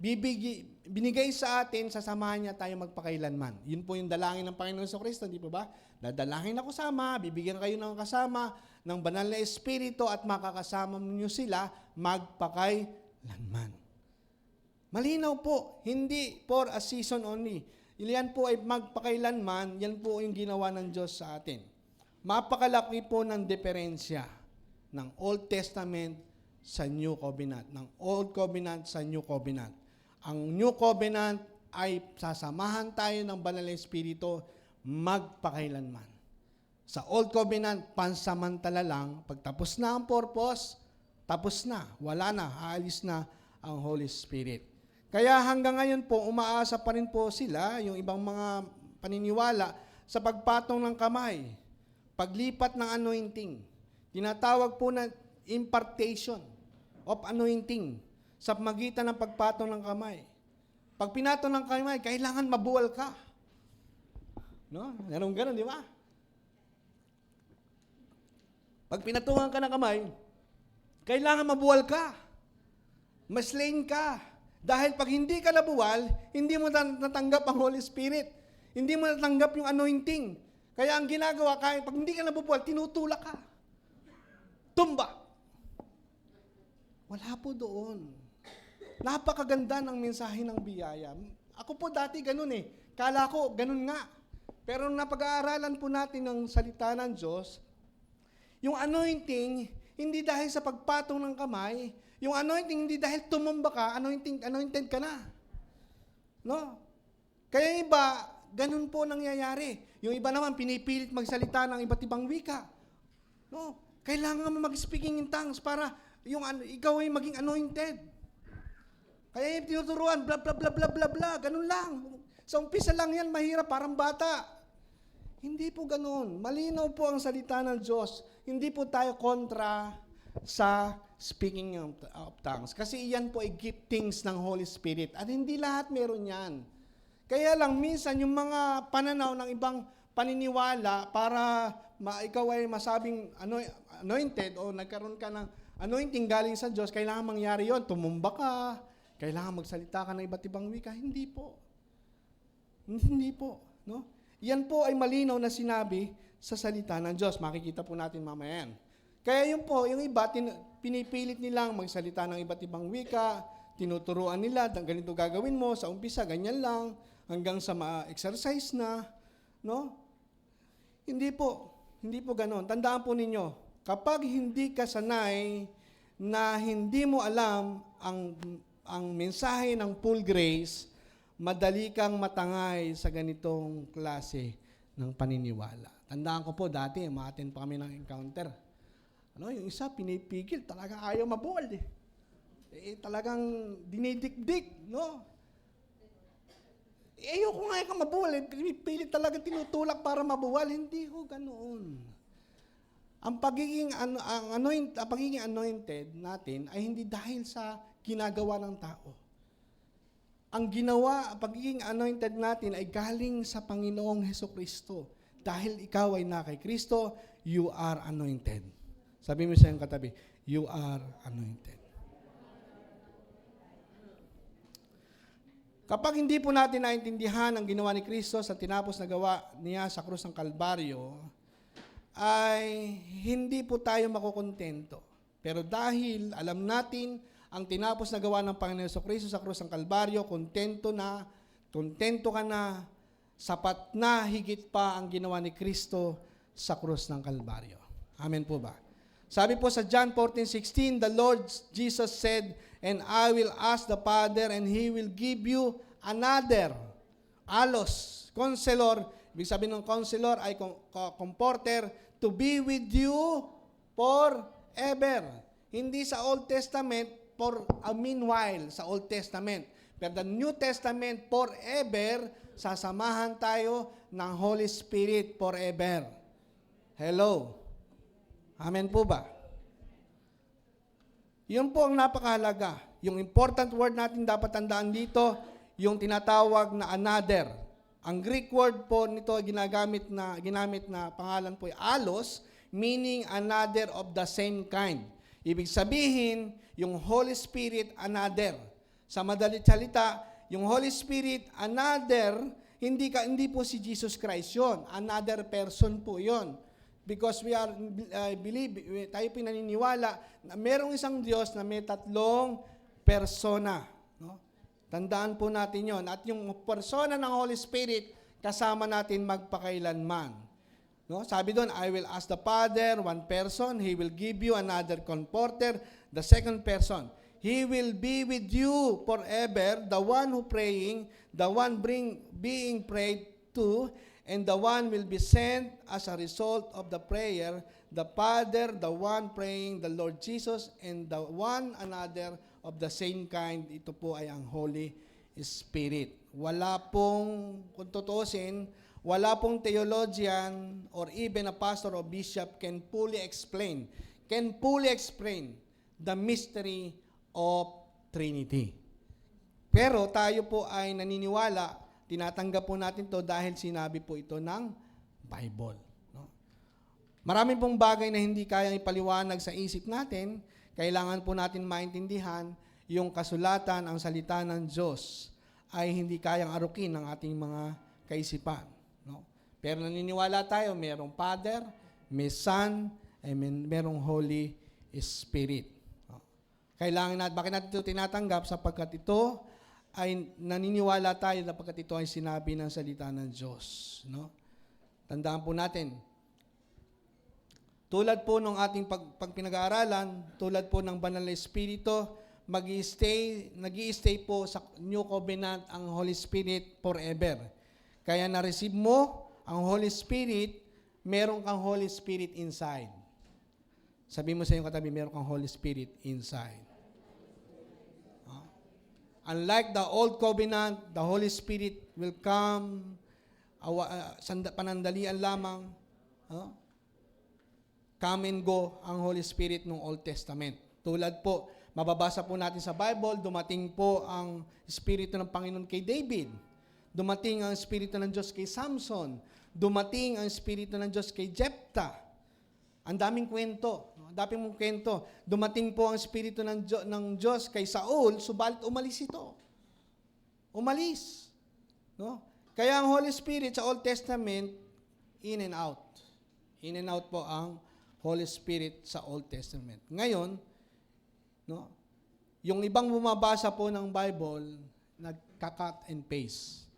binigay sa atin, sasamahan niya tayo magpakailanman. Yun po yung dalangin ng Panginoon sa Kristo, di po ba? Dadalangin ako sama, bibigyan kayo ng kasama, ng banal na Espiritu, at makakasama niyo sila magpakailanman. Malinaw po, hindi for a season only. Yan po ay magpakailanman, yan po yung ginawa ng Diyos sa atin. Mapakalaki po ng diferensya ng Old Testament sa New Covenant, ng Old Covenant sa New Covenant. Ang New Covenant ay sasamahan tayo ng Banal na Espiritu magpakailanman. Sa Old Covenant, pansamantala lang, pagtapos na ang purpose, tapos na, wala na, aalis na ang Holy Spirit. Kaya hanggang ngayon po, umaasa pa rin po sila, yung ibang mga paniniwala, sa pagpatong ng kamay, paglipat ng anointing. Tinatawag po na impartation of anointing sa magitan ng pagpatong ng kamay. Pag pinatong ng kamay, kailangan mabuwal ka. Ganun, di ba? Pag pinatungan ka ng kamay, kailangan mabuwal ka. Maslain ka. Dahil pag hindi ka nabuwal, hindi mo natanggap ang Holy Spirit. Hindi mo natanggap yung anointing. Kaya ang ginagawa, pag hindi ka nabubuwal, tinutulak ka. Tumba. Wala po doon. Napakaganda ng mensahe ng biyaya. Ako po dati ganun Kala ko, ganun nga. Pero napag-aaralan po natin ng salita ng Diyos, yung anointing, hindi dahil sa pagpatong ng kamay, yung anointing, hindi dahil tumumba ka, anointed ka na. Kaya iba, ganun po nangyayari. Yung iba naman, pinipilit magsalita ng iba't ibang wika. Kailangan mo mag-speaking in tongues para ikaw ay maging anointed. Kaya yung tinuturuan, bla bla bla bla bla bla, ganun lang. Sa umpisa lang yan, mahirap, parang bata. Hindi po ganun. Malinaw po ang salita ng Diyos. Hindi po tayo kontra sa speaking of tongues. Kasi iyan po ay giftings ng Holy Spirit. At hindi lahat meron yan. Kaya lang, minsan yung mga pananaw ng ibang paniniwala para ikaw ay masabing anointed o nagkaroon ka ng anointing galing sa Diyos, kailangan mangyari yon. Tumumba ka, kailangan magsalita ka ng iba't ibang wika. Hindi po. Hindi po. No? Yan po ay malinaw na sinabi sa salita ng Diyos. Makikita po natin mamaya yan. Kaya yun po, yung iba, pinipilit nilang magsalita ng iba't ibang wika, tinuturuan nila, ganito gagawin mo, sa umpisa, ganyan lang, hanggang sa ma-exercise na. No? Hindi po ganon. Tandaan po ninyo, kapag hindi ka sanay na hindi mo alam ang mensahe ng full grace, madali kang matangay sa ganitong klase ng paniniwala. Tandaan ko po dati, ma-attend pa kami ng encounter. Yung isa pinipigil, talagang ayaw mabuwal talagang dinidikdik, no? Ayoko nga ka mabuwal, pinipilit talaga tinutulak para mabuwal. Hindi ho ganoon. Ang pagiging anointed natin ay hindi dahil sa ginagawa ng tao. Ang pagiging anointed natin ay galing sa Panginoong Hesukristo. Dahil ikaw ay na kay Kristo, you are anointed. Sabi mo sa iyong katabi, you are anointed. Kapag hindi po natin naintindihan ang ginawa ni Kristo sa tinapos na gawa niya sa krus ng Kalbaryo, ay hindi po tayo makukontento. Pero dahil alam natin ang tinapos na gawa ng Panginoon Jesucristo sa krus ng Kalbaryo, kontento ka na, sapat na higit pa ang ginawa ni Kristo sa krus ng Kalbaryo. Amen po ba? Sabi po sa John 14:16, the Lord Jesus said, and I will ask the Father and He will give you another, alos, counselor. Ibig sabihin ng counselor ay comforter, to be with you forever. Hindi sa Old Testament, for a meanwhile sa Old Testament. Pero the New Testament, forever, sasamahan tayo ng Holy Spirit forever. Hello? Amen po ba? Yun po ang napakahalaga. Yung important word natin dapat tandaan dito, yung tinatawag na another. Ang Greek word po nito ginamit na pangalan po ay alos, meaning another of the same kind. Ibig sabihin, yung Holy Spirit another. Sa madalit salita, yung Holy Spirit another, hindi po si Jesus Christ yon. Another person po yon. Because we are tayo pinaniniwala na merong isang Diyos na may tatlong persona. No? Tandaan po natin yon. At yung persona ng Holy Spirit, kasama natin magpakailanman. No? Sabi doon, I will ask the Father, one person, He will give you another comforter, the second person. He will be with you forever, the one who praying, the one being prayed to, and the one will be sent as a result of the prayer, the Father, the one praying, the Lord Jesus, and the one another of the same kind. Ito po ay ang Holy Spirit. Wala pong, kung tutuusin, wala pong theologian or even a pastor or bishop can fully explain the mystery of Trinity. Pero tayo po ay naniniwala, tinatanggap po natin to dahil sinabi po ito ng Bible. No? Marami pong bagay na hindi kayang ipaliwanag sa isip natin, kailangan po natin maintindihan yung kasulatan, ang salita ng Diyos ay hindi kayang arukin ng ating mga kaisipan. No? Pero naniniwala tayo, mayroong Father, may Son, and mayroong Holy Spirit. No? Bakit natin ito tinatanggap? Sapagkat ito ay naniniwala tayo sapagkat ito ay sinabi ng salita ng Diyos. No? Tandaan po natin, tulad po ng ating pagpinag-aaralan, tulad po ng Banal na Espiritu, nag-i-stay po sa New Covenant ang Holy Spirit forever. Kaya na-receive mo ang Holy Spirit, meron kang Holy Spirit inside. Sabi mo sa iyong katabi, meron kang Holy Spirit inside. Unlike the Old Covenant, the Holy Spirit will come, panandalian lamang, come and go ang Holy Spirit ng Old Testament. Tulad po, mababasa po natin sa Bible, dumating po ang Espiritu ng Panginoon kay David. Dumating ang Espiritu ng Diyos kay Samson. Dumating ang Espiritu ng Diyos kay Jephthah. Ang daming kwento. Ang daming mong kwento. Dumating po ang Espiritu ng Diyos kay Saul, subalit umalis ito. Umalis. No? Kaya ang Holy Spirit sa Old Testament, in and out. In and out po ang Holy Spirit sa Old Testament. Ngayon, no, yung ibang bumabasa po ng Bible, nagka-cut and paste.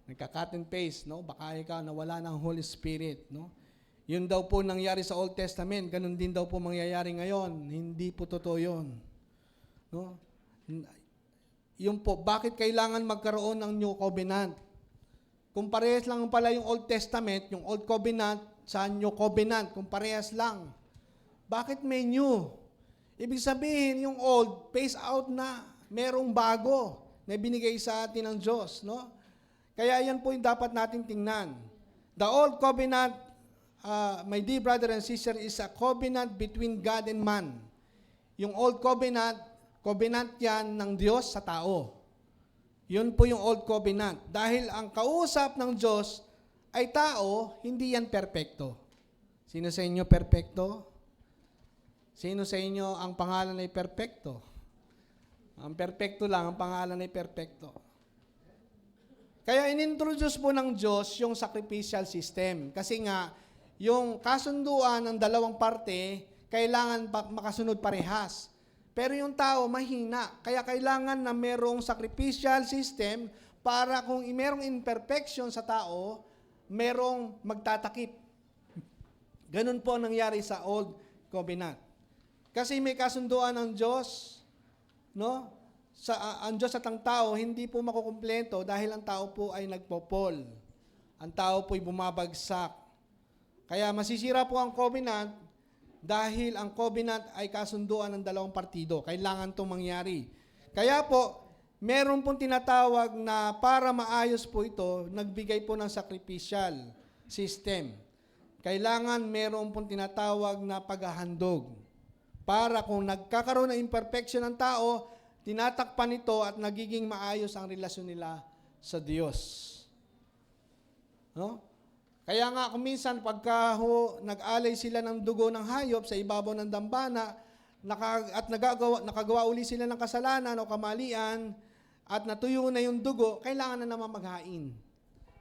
Nagka-cut and paste, no? Baka ikaw nawala ng Holy Spirit, no? Yun daw po nangyari sa Old Testament, ganun din daw po mangyayari ngayon. Hindi po totoo yun. No? Yung po, bakit kailangan magkaroon ng New Covenant? Kung parehas lang pala yung Old Testament, yung Old Covenant sa New Covenant, kung parehas lang. Bakit may New? Ibig sabihin, yung Old, phase out na. Merong bago na binigay sa atin ng Diyos. No? Kaya yan po yung dapat nating tingnan. The Old Covenant, my dear brother and sister, is a covenant between God and man. Yung Old Covenant, covenant yan ng Diyos sa tao. Yun po yung Old Covenant. Dahil ang kausap ng Diyos ay tao, hindi yan perpekto. Sino sa inyo perpekto? Sino sa inyo ang pangalan ay perpekto? Ang perpekto lang, ang pangalan ay perpekto. Kaya inintroduce po ng Diyos yung sacrificial system. Kasi nga, yung kasunduan ng dalawang parte, kailangan makasunod parehas. Pero yung tao, mahina. Kaya kailangan na merong sacrificial system para kung merong imperfection sa tao, merong magtatakip. Ganun po ang nangyari sa Old Covenant. Kasi may kasunduan ng Diyos, no? Ang Diyos at ang tao, hindi po makukumpleto dahil ang tao po ay nagpopol. Ang tao po ay bumabagsak. Kaya masisira po ang covenant dahil ang covenant ay kasunduan ng dalawang partido. Kailangan itong mangyari. Kaya po, meron pong tinatawag na para maayos po ito, nagbigay po ng sacrificial system. Kailangan meron pong tinatawag na paghahandog. Para kung nagkakaroon ng imperfection ng tao, tinatakpan ito at nagiging maayos ang relasyon nila sa Diyos. No? Kaya nga kung minsan pagka nag-alay sila ng dugo ng hayop sa ibabaw ng dambana at nakagawa uli sila ng kasalanan o kamalian at natuyo na yung dugo, kailangan na naman maghain.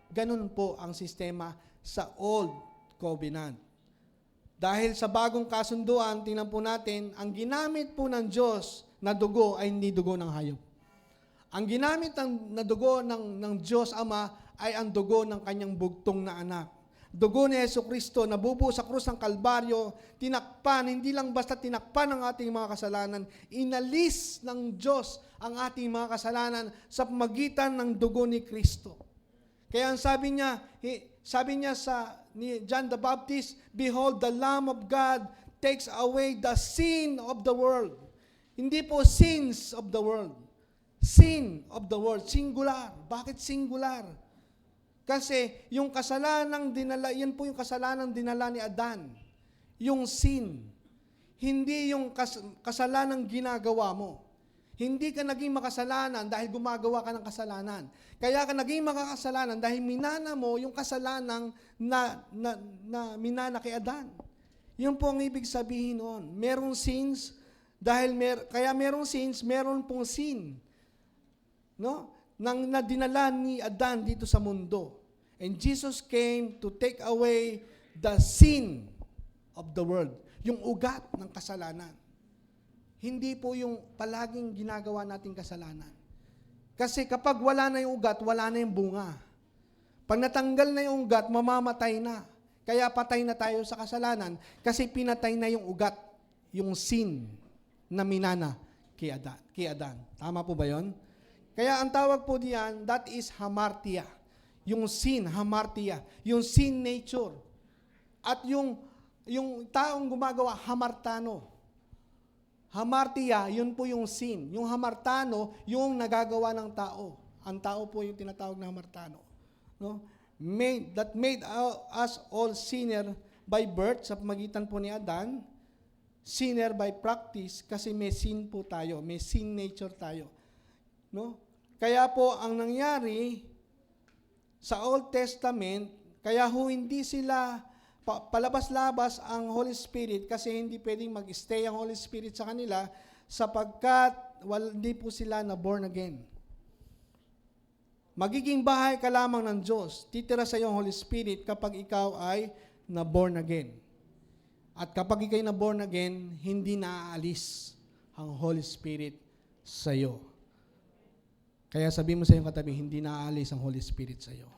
Ganun po ang sistema sa Old Covenant. Dahil sa bagong kasunduan, tingnan po natin, ang ginamit po ng Diyos na dugo ay hindi dugo ng hayop. Ang ginamit na dugo ng Diyos Ama ay ang dugo ng kanyang bugtong na anak. Dugo ni Jesucristo na bubuo sa krus ng Kalbaryo, tinakpan, hindi lang basta tinakpan ang ating mga kasalanan, inalis ng Diyos ang ating mga kasalanan sa pamagitan ng dugo ni Kristo. Kaya ang sabi niya ni John the Baptist, "Behold, the Lamb of God takes away the sin of the world." Hindi po sins of the world. Sin of the world. Singular. Bakit singular? Kasi yung kasalanang dinala, yan po yung kasalanang dinala ni Adan. Yung sin. Hindi yung kasalanang ginagawa mo. Hindi ka naging makasalanan dahil gumagawa ka ng kasalanan. Kaya ka naging makakasalanan dahil minana mo yung kasalanang na minana kay Adan. Yun po ang ibig sabihin noon. Merong sins, kaya merong sins, meron pong sin. No? Na dinala ni Adan dito sa mundo. And Jesus came to take away the sin of the world. Yung ugat ng kasalanan. Hindi po yung palaging ginagawa nating kasalanan. Kasi kapag wala na yung ugat, wala na yung bunga. Pag natanggal na yung ugat, mamamatay na. Kaya patay na tayo sa kasalanan kasi pinatay na yung ugat, yung sin na minana kay Adan. Tama po ba yun? Kaya ang tawag po diyan, that is hamartia. Yung sin, hamartia. Yung sin nature. At yung taong gumagawa, hamartano. Hamartia, yun po yung sin. Yung hamartano, yung nagagawa ng tao. Ang tao po yung tinatawag na hamartano. No? That made us all sinner by birth, sa pamagitan po ni Adan. Sinner by practice, kasi may sin po tayo. May sin nature tayo. No? Kaya po ang nangyari sa Old Testament, kaya hindi sila palabas-labas ang Holy Spirit kasi hindi pwedeng mag-stay ang Holy Spirit sa kanila sapagkat hindi po sila na born again. Magiging bahay ka lamang ng Diyos. Titira sa iyo ang Holy Spirit kapag ikaw ay na born again. At kapag ikaw na born again, hindi naaalis ang Holy Spirit sa iyo. Kaya sabihin mo sa iyong katabi, hindi naaalis ang Holy Spirit sa iyo.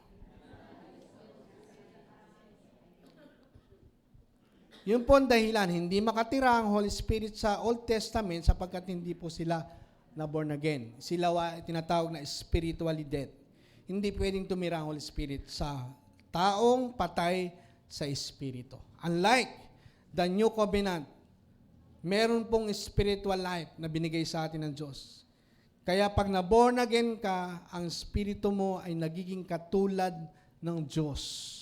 Yun po ang dahilan, hindi makatira ang Holy Spirit sa Old Testament sapagkat hindi po sila na born again. Sila tinatawag na spiritually dead. Hindi pwedeng tumira ang Holy Spirit sa taong patay sa Espiritu. Unlike the New Covenant, meron pong spiritual life na binigay sa atin ng Diyos. Kaya pag na-born again ka, ang Espiritu mo ay nagiging katulad ng Diyos.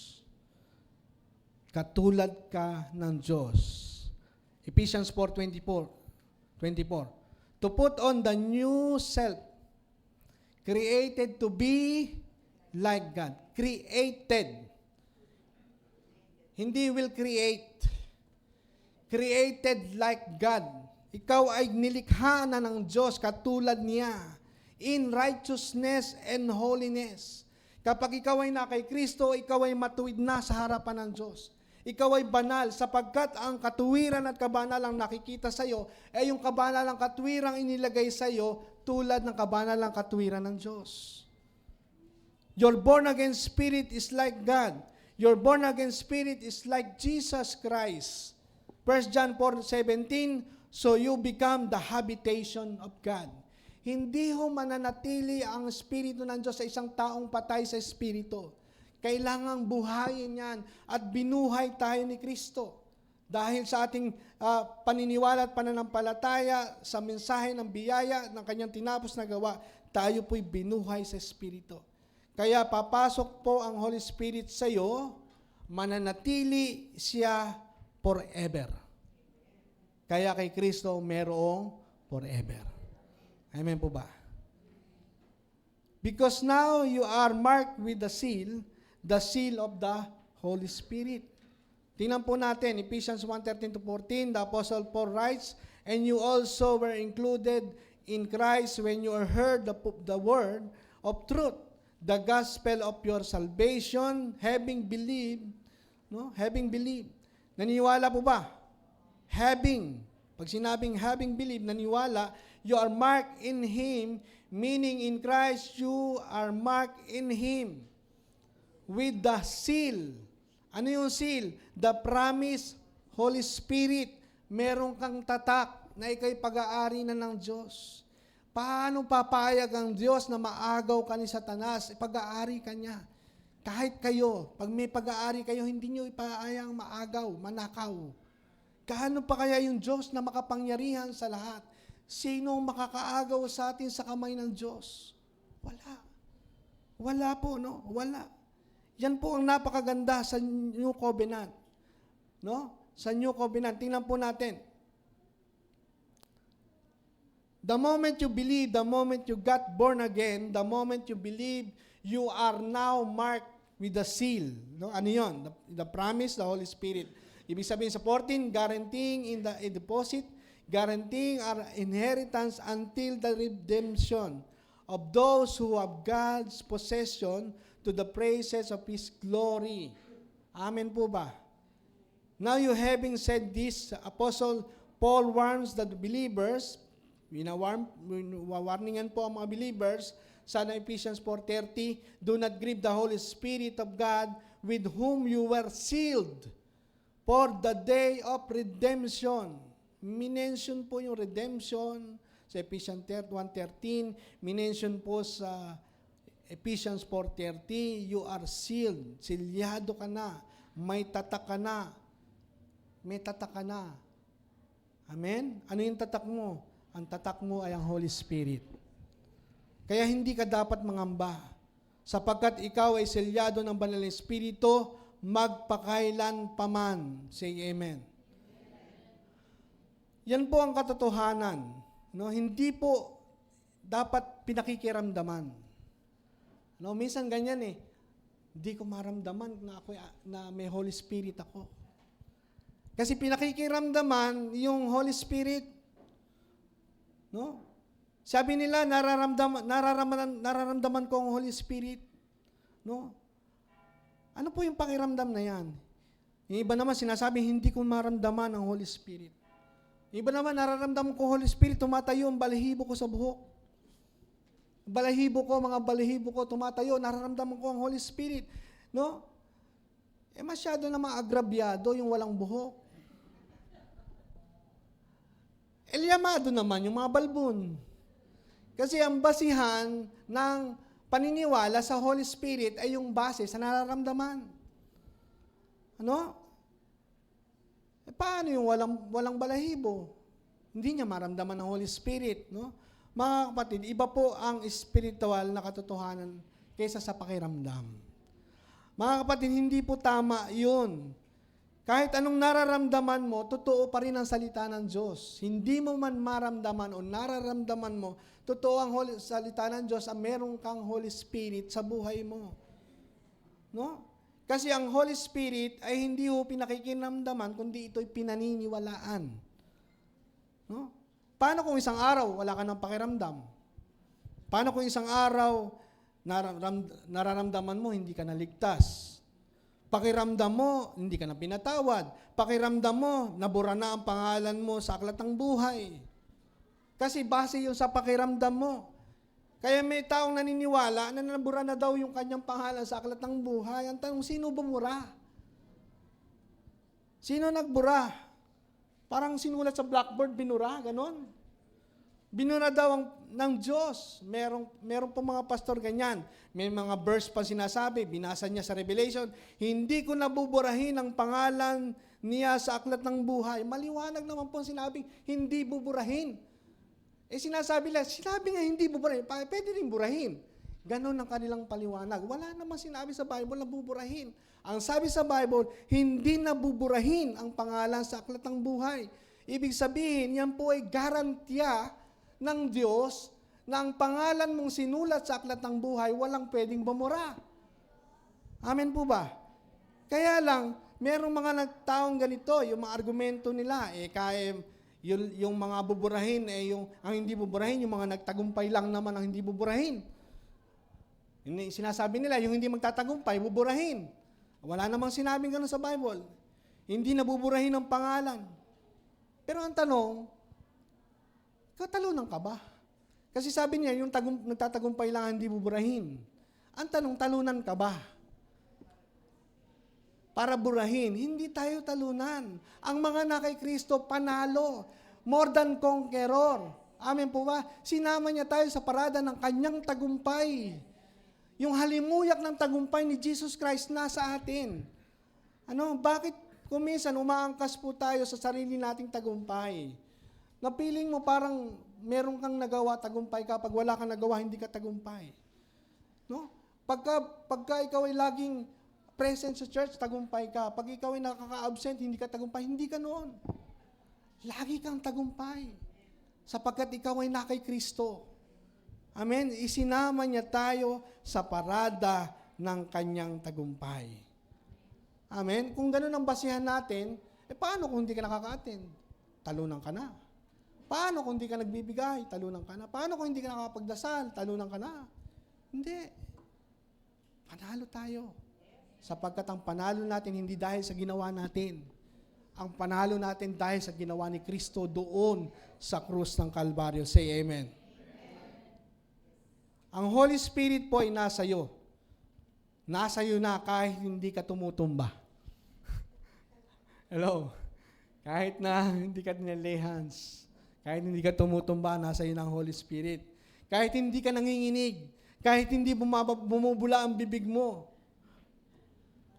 Katulad ka ng Diyos. Ephesians 4:24. To put on the new self, created to be like God. Created. Hindi will create. Created like God. Ikaw ay nilikha na ng Diyos katulad niya. In righteousness and holiness. Kapag ikaw ay na kay Kristo, ikaw ay matuwid na sa harapan ng Diyos. Ikaw ay banal sapagkat ang katuwiran at kabanalang nakikita sa iyo ay yung kabanalang katwirang inilagay sa iyo tulad ng kabanalang katwiran ng Diyos. Your born again spirit is like God. Your born again spirit is like Jesus Christ. 1 John 4:17, so you become the habitation of God. Hindi ho mananatili ang Espiritu ng Diyos sa isang taong patay sa Espiritu. Kailangang buhayin yan at binuhay tayo ni Kristo. Dahil sa ating paniniwala at pananampalataya sa mensahe ng biyaya ng kanyang tinapos na gawa, tayo po'y binuhay sa Espiritu. Kaya papasok po ang Holy Spirit sa iyo, mananatili siya forever. Kaya kay Kristo merong forever. Amen po ba? Because now you are marked with the seal of the Holy Spirit. Tingnan po natin, Ephesians 1:13-14, the Apostle Paul writes, and you also were included in Christ when you heard the word of truth, the gospel of your salvation, having believed. Naniniwala po ba? Pag sinabing having believed, naniwala, you are marked in Him, meaning in Christ you are marked in Him. With the seal. Ano yung seal? The promise, Holy Spirit. Meron kang tatak na ikay pag-aari na ng Diyos. Paano papayag ang Diyos na maagaw ka ni Satanas? Pag-aari ka niya. Kahit kayo, pag may pag-aari kayo, hindi nyo ipaayang maagaw, manakaw. Kaano pa kaya yung Diyos na makapangyarihan sa lahat? Sino makakaagaw sa atin sa kamay ng Diyos? Wala. Wala po, no? Wala. Yan po ang napakaganda sa New Covenant. No? Sa New Covenant. Tingnan po natin. The moment you believe, the moment you got born again, the moment you believe, you are now marked with the seal. No? Ano yun? The promise, the Holy Spirit. Ibig sabihin sa 14, guaranteeing in the deposit, guaranteeing our inheritance until the redemption of those who have God's possession to the praises of His glory. Amen po ba? Now you having said this, Apostle Paul warns the believers, warningan po ang mga believers, sa Ephesians 4:30, do not grieve the Holy Spirit of God with whom you were sealed for the day of redemption. Minention po yung redemption sa Ephesians 1:13, minention po sa Ephesians 4:30, you are sealed. Silyado ka na. May tatak ka na. May tatak ka na. Amen? Ano yung tatak mo? Ang tatak mo ay ang Holy Spirit. Kaya hindi ka dapat mangamba. Sapagkat ikaw ay silyado ng Banal na Espiritu, magpakailan paman. Say amen. Yan po ang katotohanan. No? Hindi po dapat pinakikiramdaman. No, minsan ganyan eh. Hindi ko maramdaman na na may Holy Spirit ako. Kasi pinakikiramdaman yung Holy Spirit. No? Sabi nila nararamdaman ko ang Holy Spirit. No? Ano po yung pakiramdam na yan? Yung iba naman sinasabi hindi ko maramdaman ang Holy Spirit. Yung iba naman nararamdaman ko Holy Spirit, tumatayo ang balahibo ko sa buhok. Mga balahibo ko tumatayo, nararamdaman ko ang Holy Spirit. No? Masyado namang agrabyado yung walang buhok. Elyamado naman yung mga balbon. Kasi ang basihan ng paniniwala sa Holy Spirit ay yung base sa nararamdaman. Ano? Paano yung walang balahibo? Hindi niya maramdaman ng Holy Spirit, no? Mga kapatid, iba po ang spiritual na katotohanan kaysa sa pakiramdam. Mga kapatid, hindi po tama yun. Kahit anong nararamdaman mo, totoo pa rin ang salita ng Diyos. Hindi mo man maramdaman o nararamdaman mo, totoo ang salita ng Diyos, ang meron kang Holy Spirit sa buhay mo. No? Kasi ang Holy Spirit ay hindi ho pinakikinamdaman, kundi ito'y pinaniniwalaan. No? Paano kung isang araw wala ka ng pakiramdam? Paano kung isang araw nararamdaman mo hindi ka naligtas? Pakiramdam mo hindi ka na pinatawad. Pakiramdam mo nabura na ang pangalan mo sa aklat ng buhay. Kasi base yun sa pakiramdam mo. Kaya may taong naniniwala na nabura na daw yung kanyang pangalan sa aklat ng buhay. Ang tanong, sino bumura? Sino nagbura? Parang sinulat sa blackboard, binura, ganon. Binura daw ng Diyos. Meron po mga pastor ganyan. May mga verse pa sinasabi, binasa niya sa Revelation, hindi ko nabuburahin ang pangalan niya sa aklat ng buhay. Maliwanag naman po sinabing, hindi buburahin. Sinabi nga hindi buburahin. Pwede rin burahin. Ganon ang kanilang paliwanag. Wala namang sinabi sa Bible na buburahin. Ang sabi sa Bible, hindi nabuburahin ang pangalan sa aklat ng buhay. Ibig sabihin, yan po ay garantiya ng Diyos na ang pangalan mong sinulat sa aklat ng buhay, walang pwedeng bumura. Amen po ba? Kaya lang, merong mga nagtaong ganito, yung mga argumento nila, kaya yung mga buburahin, ang hindi buburahin, yung mga nagtagumpay lang naman ang hindi buburahin. Sinasabi nila, yung hindi magtatagumpay, buburahin. Wala namang sinabing gano'n sa Bible. Hindi nabuburahin ang pangalan. Pero ang tanong, katalunan ka ba? Kasi sabi niya, yung nagtatagumpay lang hindi buburahin. Ang tanong, talunan ka ba? Para burahin, hindi tayo talunan. Ang mga na kay Kristo, panalo. More than conqueror. Amen po ba? Sinama niya tayo sa parada ng kanyang tagumpay. Yung halimuyak ng tagumpay ni Jesus Christ nasa atin. Bakit kung minsan umaangkas po tayo sa sarili nating tagumpay? Napiling mo parang meron kang nagawa, tagumpay ka. Pag wala kang nagawa, hindi ka tagumpay. No? Pagka ikaw ay laging present sa church, tagumpay ka. Pag ikaw ay nakaka-absent, hindi ka tagumpay, hindi ka noon. Lagi kang tagumpay. Sapagkat ikaw ay na kay Kristo. Amen? Isinama niya tayo sa parada ng kanyang tagumpay. Amen? Kung ganun ang basihan natin, paano kung hindi ka nakaka-attend? Talunan ka na. Paano kung hindi ka nagbibigay? Talunan ka na. Paano kung hindi ka nakapagdasal? Talunan ka na. Hindi. Panalo tayo. Sapagkat ang panalo natin hindi dahil sa ginawa natin. Ang panalo natin dahil sa ginawa ni Kristo doon sa krus ng Kalbaryo. Say amen. Ang Holy Spirit po ay nasa iyo. Nasa iyo na kahit hindi ka tumutumba. Hello? Kahit na hindi ka nilay hands, kahit hindi ka tumutumba, nasa iyo na ang Holy Spirit. Kahit hindi ka nanginginig, kahit hindi bumubula ang bibig mo,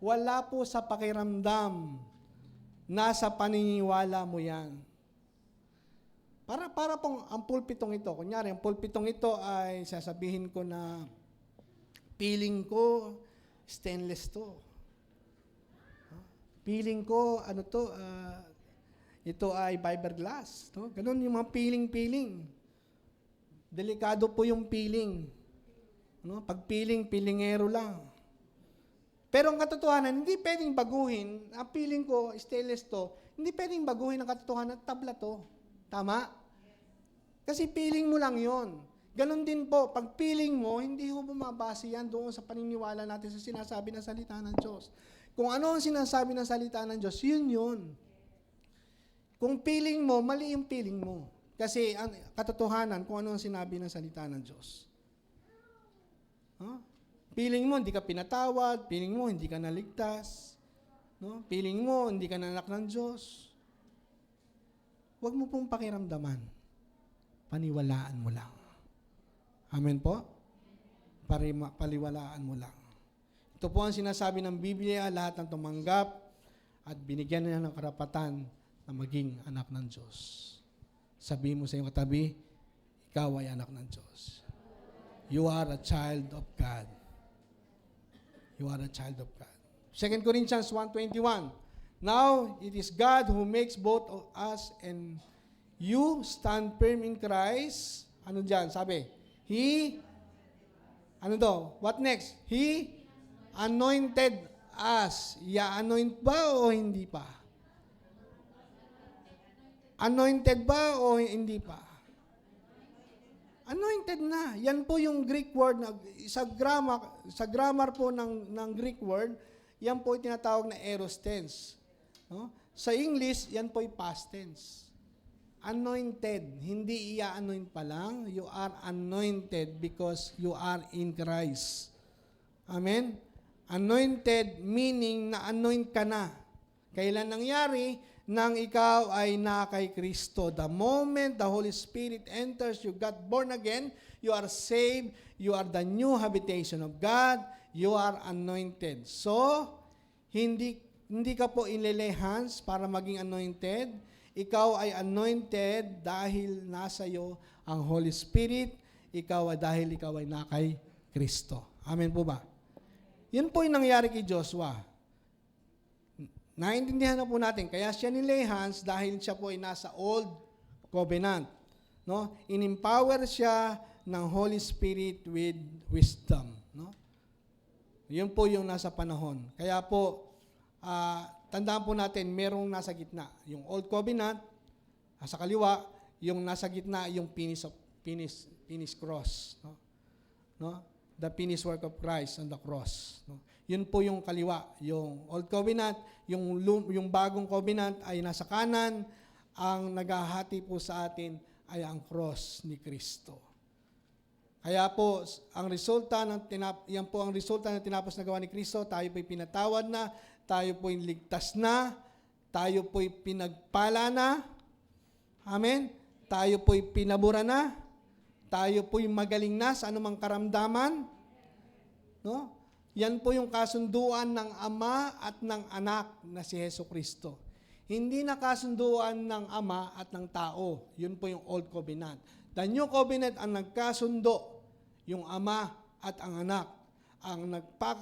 wala po sa pakiramdam, nasa paniniwala mo yan. Para pong ang pulpitong ito, kunyari, ang pulpitong ito ay sasabihin ko na feeling ko stainless to. Feeling ko, ito ay fiberglass. No? Ganun yung mga feeling. Delikado po yung feeling. No? Pag feeling, feelingero lang. Pero ang katotohanan, hindi pwedeng baguhin. Ang feeling ko, stainless to, hindi pwedeng baguhin ang katotohanan, tabla to. Tama? Kasi feeling mo lang yon. Ganon din po, pag feeling mo, hindi ho bumabase yan doon sa paniniwala natin sa sinasabi ng salita ng Diyos. Kung ano ang sinasabi ng salita ng Diyos, yun. Kung feeling mo, mali yung feeling mo. Kasi ang katotohanan, kung ano ang sinabi ng salita ng Diyos. Huh? Feeling mo, hindi ka pinatawad. Feeling mo, hindi ka naligtas. No? Feeling mo, hindi ka nanak ng Diyos. Huwag mo pong pakiramdaman. Paniwalaan mo lang. Amen po? Paliwalaan mo lang. Ito po ang sinasabi ng Biblia, lahat ng tumanggap at binigyan niya ng karapatan na maging anak ng Diyos. Sabihin mo sa iyong katabi, ikaw ay anak ng Diyos. You are a child of God. You are a child of God. 2 Corinthians 1:21. Now, it is God who makes both of us and you stand firm in Christ. Ano dyan? Sabi, ano daw? What next? He anointed us. Ya-anoint ba o hindi pa? Anointed ba o hindi pa? Anointed na. Yan po yung Greek word na sa grammar po ng Greek word, yan po yung tinatawag na aorist tense. No? Sa English, yan po yung past tense. Anointed, hindi i-anoint pa lang. You are anointed because you are in Christ. Amen? Anointed meaning na-anoint ka na. Kailan nangyari? Nang ikaw ay na kay Kristo. The moment the Holy Spirit enters, you got born again, you are saved, you are the new habitation of God, you are anointed. So, hindi ka po inlilehans para maging anointed. Ikaw ay anointed dahil nasa iyo ang Holy Spirit. Ikaw ay na kay Kristo. Amen po ba? Yun po yung nangyari kay Joshua. Naintindihan na po natin, kaya siya nilehans dahil siya po ay nasa Old Covenant. No? In-empower siya ng Holy Spirit with wisdom. No? Yun po yung nasa panahon. Kaya po, tandaan po natin, merong nasa gitna. Yung Old Covenant, sa kaliwa, yung nasa gitna, yung finished cross. No? The finished work of Christ on the cross. No? Yun po yung kaliwa. Yung Old Covenant, yung bagong covenant ay nasa kanan. Ang naghahati po sa atin ay ang cross ni Kristo. Kaya po, yan po ang resulta ng tinapos na gawa ni Kristo. Tayo po'y pinatawad na, tayo po'y ligtas na, tayo po'y pinagpala na. Amen? Tayo po'y pinabura na, tayo po'y magaling na sa anumang karamdaman. No? Yan po yung kasunduan ng Ama at ng Anak na si Jesucristo. Hindi na kasunduan ng Ama at ng tao. Yun po yung Old Covenant. The New Covenant ang nagkasundo, yung Ama at ang Anak. Ang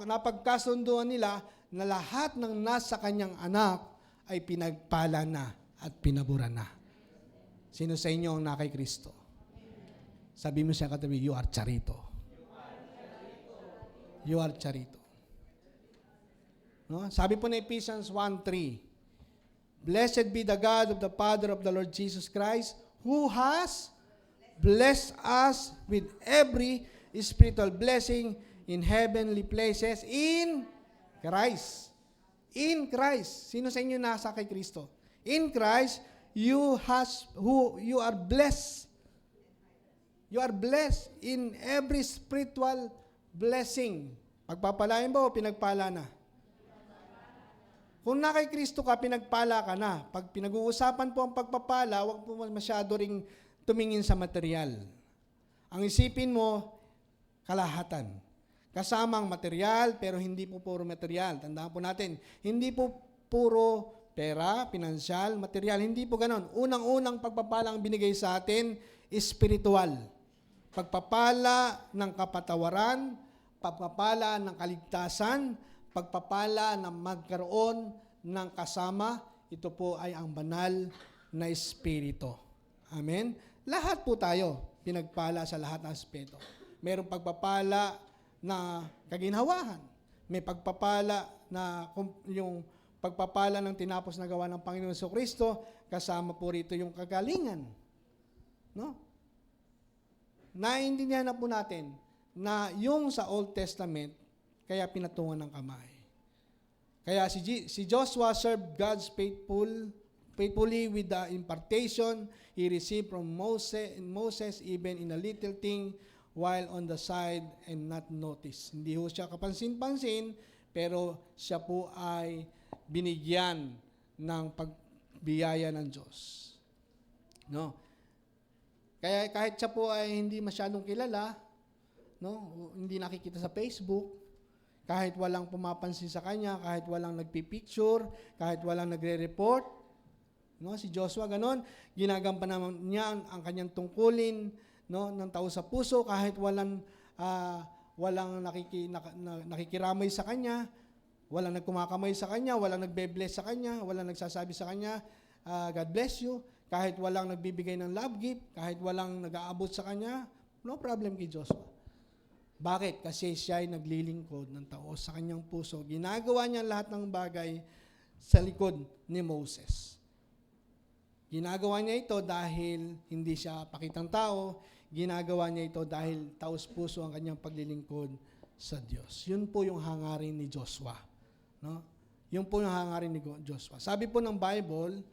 napagkasunduan nila na lahat ng nasa kanyang anak ay pinagpala na at pinabura na. Sino sa inyo ang nakay Kristo? Sabi mo siya katabi, you are charito. You are charito. No? Sabi po na Ephesians 1:3, Blessed be the God of the Father of the Lord Jesus Christ, who has blessed us with every spiritual blessing in heavenly places in Christ. In Christ. Sino sa inyo nasa kay Kristo? In Christ, you are blessed. You are blessed in every spiritual blessing. Pagpapalain ba o pinagpala na? Kung na kay Kristo ka, pinagpala ka na. Pag pinag-uusapan po ang pagpapala, huwag po masyado ring tumingin sa material. Ang isipin mo, kalahatan. Kasamang material, pero hindi po puro material. Tandaan po natin, hindi po puro pera, pinansyal, material. Hindi po ganon. Unang-unang pagpapala ang binigay sa atin, spiritual. Pagpapala ng kapatawaran, pagpapala ng kaligtasan, pagpapala na magkaroon ng kasama, ito po ay ang banal na espiritu. Amen? Lahat po tayo. pinagpala sa lahat ng aspeto. Mayroong pagpapala na kaginhawahan. May pagpapala na yung pagpapala ng tinapos na gawa ng Panginoon Kristo, kasama po rito yung kagalingan. No? Naiintindihan na po natin na yung sa Old Testament, kaya pinatungan ng kamay. Kaya si Joshua served God's faithfully with the impartation he received from Moses even in a little thing while on the side and not noticed. Hindi ho siya kapansin-pansin, pero siya po ay binigyan ng pagbiyaya ng Diyos. No? Kaya kahit siya po ay hindi masyadong kilala, no, hindi nakikita sa Facebook, kahit walang pumapansin sa kanya, kahit walang nagpipicture, kahit walang nagre-report, no, si Joshua ganon, ginagampanan niya ang kanyang tungkulin, no, ng tao sa puso, kahit walang nakikiramay sa kanya, walang nagkumakamay sa kanya, walang nagbe-bless sa kanya, walang nagsasabi sa kanya, God bless you, kahit walang nagbibigay ng love gift, kahit walang nag-aabot sa kanya, no problem kay Joshua. Bakit? Kasi siya ay naglilingkod ng tao sa kanyang puso. Ginagawa niya lahat ng bagay sa likod ni Moses. Ginagawa niya ito dahil hindi siya pakitang tao. Ginagawa niya ito dahil taos puso ang kanyang paglilingkod sa Diyos. Yun po yung hangarin ni Joshua. No? Yun po yung hangarin ni Joshua. Sabi po ng Bible,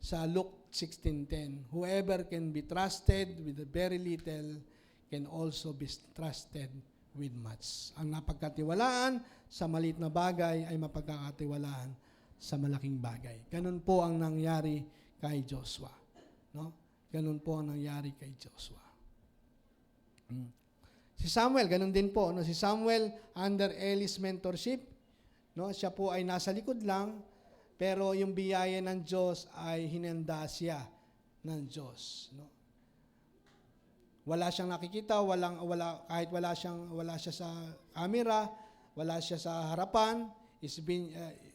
sa Luke 16:10, whoever can be trusted with a very little can also be trusted with much. Ang napagkatiwalaan sa maliit na bagay ay mapagkakatiwalaan sa malaking bagay. Ganun po ang nangyari kay Joshua. No? Ganun po ang nangyari kay Joshua. Si Samuel, ganun din po. No? Si Samuel, under Eli's mentorship, no? Siya po ay nasa likod lang, pero yung biyaya ng Diyos ay hinanda siya ng Diyos. No? Wala siyang nakikita, kahit wala siya sa camera, wala siya sa harapan,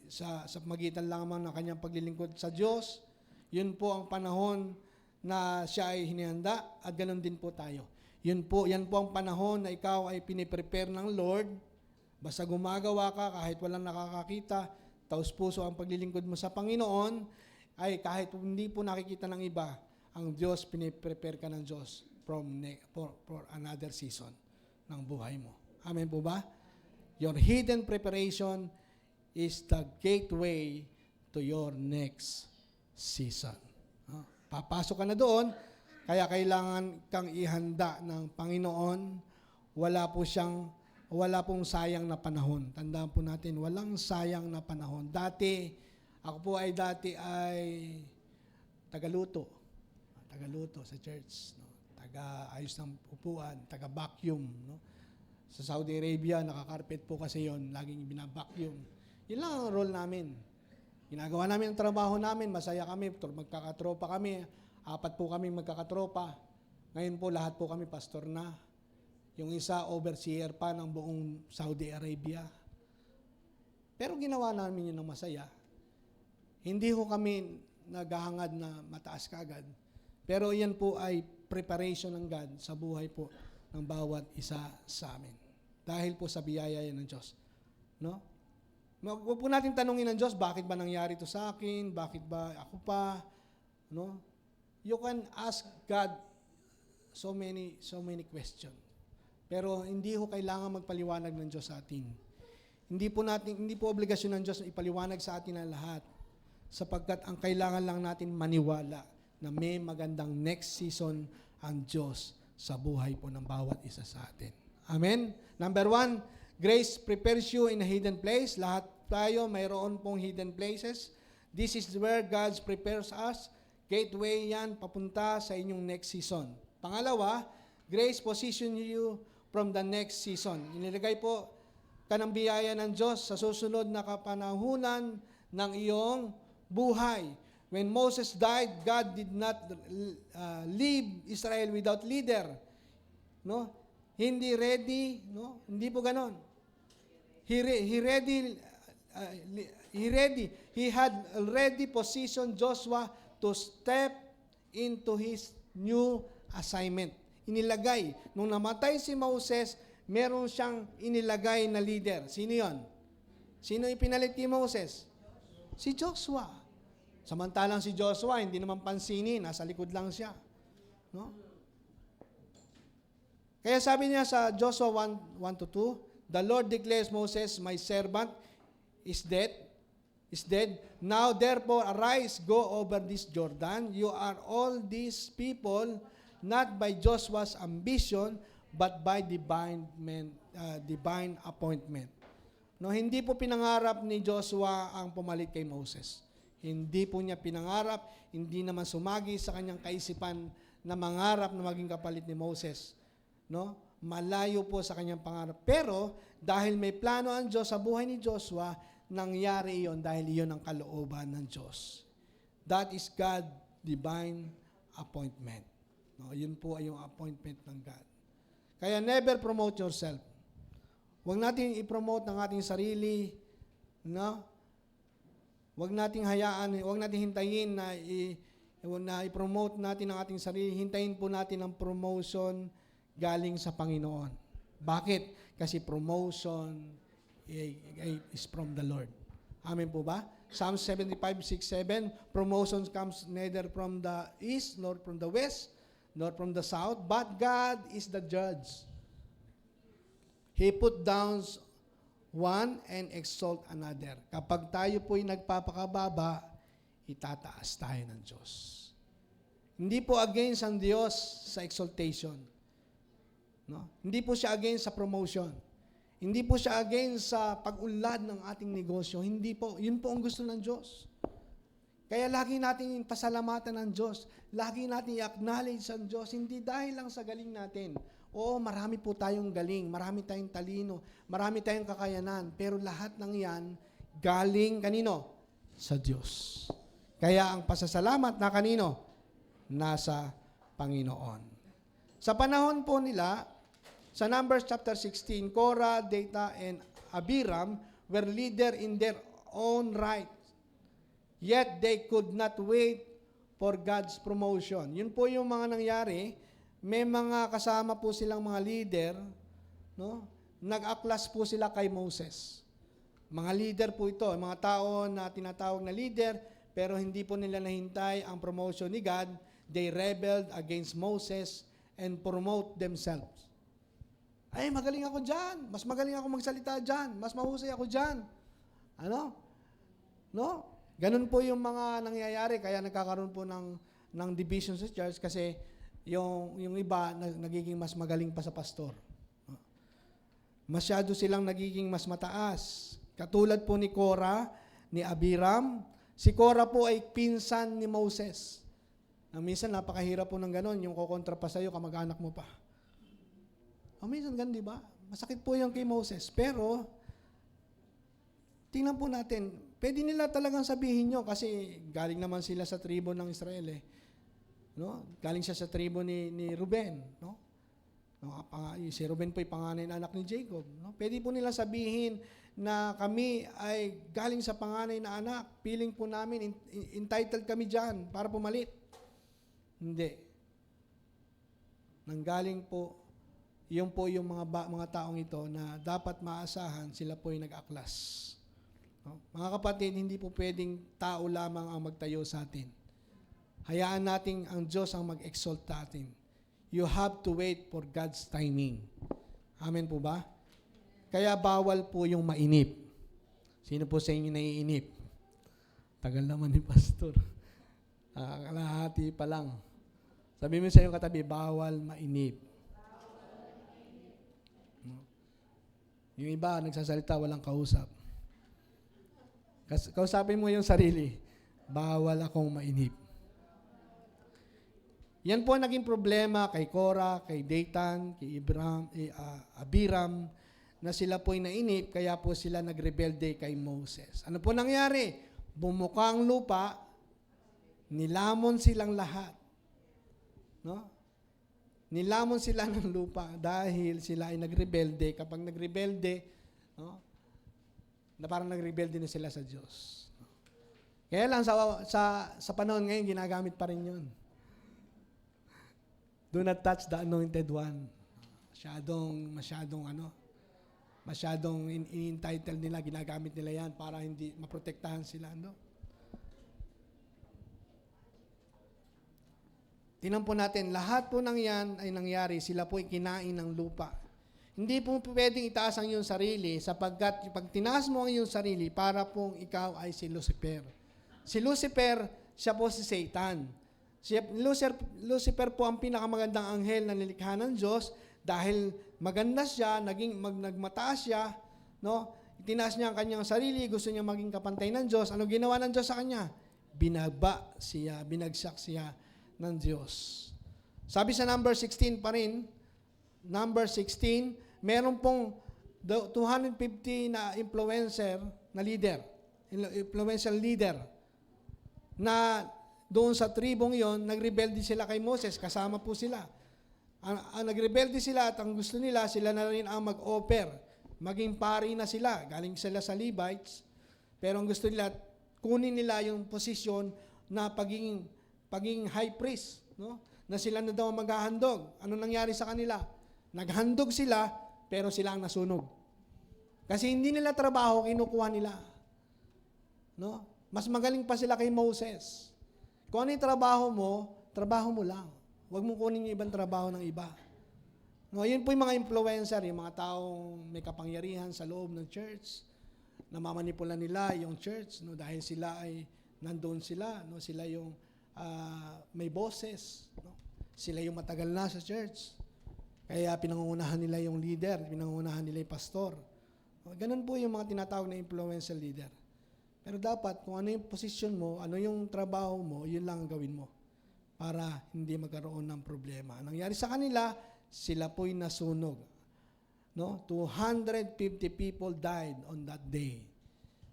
sa magitan lamang ng kanyang paglilingkod sa Diyos. Yun po ang panahon na siya ay hinihanda at ganoon din po tayo. Yan po ang panahon na ikaw ay piniprepare ng Lord. Basta gumagawa ka kahit walang nakakakita, taos puso ang paglilingkod mo sa Panginoon, ay kahit hindi po nakikita ng iba, ang Diyos, piniprepare ka ng Diyos for another season ng buhay mo. Amen po ba? Your hidden preparation is the gateway to your next season. Papasok ka na doon, kaya kailangan kang ihanda ng Panginoon. Wala pong sayang na panahon. Tandaan po natin, walang sayang na panahon. Ako po ay tagaluto sa church. No? Taga-ayos ng upuan, taga-vacuum. No? Sa Saudi Arabia, nakakarpet po kasi yon, laging binabacuum. Yun lang ang role namin. Ginagawa namin ang trabaho namin, masaya kami, magkakatropa kami, 4 po kami magkakatropa. Ngayon po, lahat po kami pastor na. Yung isa, overseer pa ng buong Saudi Arabia. Pero ginawa namin yun ng masaya. Hindi ko kami naghahangad na mataas kagad. Pero yan po ay preparation ng God sa buhay po ng bawat isa sa amin. Dahil po sa biyaya yan ng Diyos. No? Huwag po natin tanungin ng Diyos, bakit ba nangyari ito sa akin? Bakit ba ako pa? No? You can ask God so many questions. Pero hindi ko kailangan magpaliwanag ng Diyos sa atin. Hindi po obligasyon ng Diyos na ipaliwanag sa atin ang lahat. Sapagkat ang kailangan lang natin maniwala na may magandang next season ang Diyos sa buhay po ng bawat isa sa atin. Amen? Number 1, grace prepares you in a hidden place. Lahat tayo mayroon pong hidden places. This is where God prepares us. Gateway yan papunta sa inyong next season. Pangalawa, grace position you from the next season. Inilagay po ka ng biyaya ng Diyos sa susunod na kapanahunan ng iyong buhay. When Moses died, God did not leave Israel without leader. No? Hindi ready, no? Hindi po ganon. He had already positioned Joshua to step into his new assignment. Inilagay. Nung namatay si Moses, meron siyang inilagay na leader. Sino yon? Sino ipinalit ni Moses? Si Joshua. Samantalang si Joshua, hindi naman pansinin, nasa likod lang siya. No? Kaya sabi niya sa Joshua 1:1-2, the Lord declares Moses, my servant, is dead. Now therefore arise, go over this Jordan. You are all these people, not by Joshua's ambition, but by divine appointment. No, hindi po pinangarap ni Joshua ang pumalit kay Moses. Hindi po niya pinangarap, hindi naman sumagi sa kanyang kaisipan na mangarap na maging kapalit ni Moses. No? Malayo po sa kanyang pangarap. Pero dahil may plano ang Diyos sa buhay ni Joshua, nangyari iyon dahil iyon ang kalooban ng Diyos. That is God divine appointment. No, yun po ay yung appointment ng God. Kaya never promote yourself. Huwag natin i-promote ng ating sarili, no? Huwag nating hayaan, huwag nating hintayin na i-promote natin ang ating sarili. Hintayin po natin ang promotion galing sa Panginoon. Bakit? Kasi promotion is from the Lord. Amen po ba? Psalm 75:6-7, promotion comes neither from the east, nor from the west, nor from the south, but God is the judge. He put down one and exalt another. Kapag tayo po'y nagpapakababa, itataas tayo ng Diyos. Hindi po against ang Diyos sa exaltation. No? Hindi po siya against sa promotion. Hindi po siya against sa pag-unlad ng ating negosyo. Hindi po. Yun po ang gusto ng Diyos. Kaya lagi natin pasalamatan ng Diyos. Lagi natin i-acknowledge ang Diyos. Hindi dahil lang sa galing natin. Oo, marami po tayong galing, marami tayong talino, marami tayong kakayanan, pero lahat ng yan, galing kanino? Sa Diyos. Kaya ang pasasalamat na kanino? Nasa Panginoon. Sa panahon po nila, sa Numbers chapter 16, Korah, Dathan, and Abiram were leader in their own right. Yet they could not wait for God's promotion. Yun po yung mga nangyari. May mga kasama po silang mga leader, no? Nag-aklas po sila kay Moses. Mga leader po ito, mga tao na tinatawag na leader, pero hindi po nila nahintay ang promotion ni God. They rebelled against Moses and promote themselves. Ay, magaling ako dyan. Mas magaling ako magsalita dyan. Mas mahusay ako dyan. Ano? No? Ganun po yung mga nangyayari. Kaya nagkakaroon po ng division sa church kasi yung iba nagiging mas magaling pa sa pastor. Masyado silang nagiging mas mataas. Katulad po ni Korah, ni Abiram. Si Korah po ay pinsan ni Moses. Minsan napakahirap po ng ganon, yung kukontra pa sa'yo, kamag-anak mo pa. Minsan ganun, di ba? Masakit po yung kay Moses. Pero, tingnan po natin, pwede nila talagang sabihin nyo kasi galing naman sila sa tribo ng Israel eh. No? Galing siya sa tribo ni Ruben, no? Si Ruben po ay panganay na anak ni Jacob, no? Pwede po nila sabihin na kami ay galing sa panganay na anak, feeling po namin entitled kami diyan para pumalit. Hindi. Nanggaling po yung mga taong ito na dapat maasahan, sila po ay nag-aklas. No? Mga kapatid, hindi po pwedeng tao lamang ang magtayo sa atin. Hayaan natin ang Diyos ang mag-exalt natin. You have to wait for God's timing. Amen po ba? Kaya bawal po yung mainip. Sino po sa inyo naiinip? Tagal naman ni Pastor. Kalahati pa lang. Sabi mo sa iyong katabi, bawal mainip. Yung iba, nagsasalita, walang kausap. Kausapin mo yung sarili, bawal akong mainip. Yan po ang naging problema kay Korah, kay Dathan, kay Abiram, na sila po ay nainip, kaya po sila nagrebelde kay Moses. Ano po nangyari? Bumuka ang lupa, nilamon silang lahat. No? Nilamon sila ng lupa dahil sila ay nagrebelde. Kapag nagrebelde, no? Na parang nagrebelde na sila sa Diyos. Kaya lang sa panahon ngayon, ginagamit pa rin yun. Do not touch the anointed one. Masyadong in-entitle nila, ginagamit nila yan para hindi maprotektahan sila, no? Tingnan po natin, lahat po ng yan ay nangyari, sila po ay kinain ng lupa. Hindi po pwedeng itaas ang iyong sarili sapagkat pag tinaas mo ang iyong sarili, para pong ikaw ay si Lucifer. Si Lucifer, siya po si Satan. Lucifer po ang pinakamagandang anghel na nilikha ng Diyos dahil maganda siya, nagmataas siya, no? Itinaas niya ang kanyang sarili, gusto niya maging kapantay ng Diyos. Ano ginawa ng Diyos sa kanya? Binagsak siya ng Diyos. Sabi sa number 16 pa rin, number 16, meron pong 250 na influential leader na doon sa tribong yon, nagrebelde sila kay Moses, kasama po sila. Ang nagrebelde sila at ang gusto nila, sila na rin ang mag-offer. Maging pari na sila, galing sila sa Levites, pero ang gusto nila, kunin nila yung posisyon na paging high priest, no? Na sila na daw maghahandog. Ano nangyari sa kanila? Naghandog sila, pero sila ang nasunog. Kasi hindi nila trabaho, kinukuha nila. No? Mas magaling pa sila kay Moses. Kung ano yung trabaho mo lang. Huwag mong kunin yung ibang trabaho ng iba. No, yun po yung mga influencer, yung mga taong may kapangyarihan sa loob ng church. Namamanipula nila yung church, no, dahil sila ay nandoon sila, no, sila yung may bosses, no? Sila yung matagal na sa church. Kaya pinangungunahan nila yung leader, pinangungunahan nila yung pastor. No, ganun po yung mga tinatawag na influential leader. Pero dapat, kung ano yung position mo, ano yung trabaho mo, yun lang ang gawin mo para hindi magkaroon ng problema. Ang nangyari sa kanila, sila po'y nasunog. No? 250 people died on that day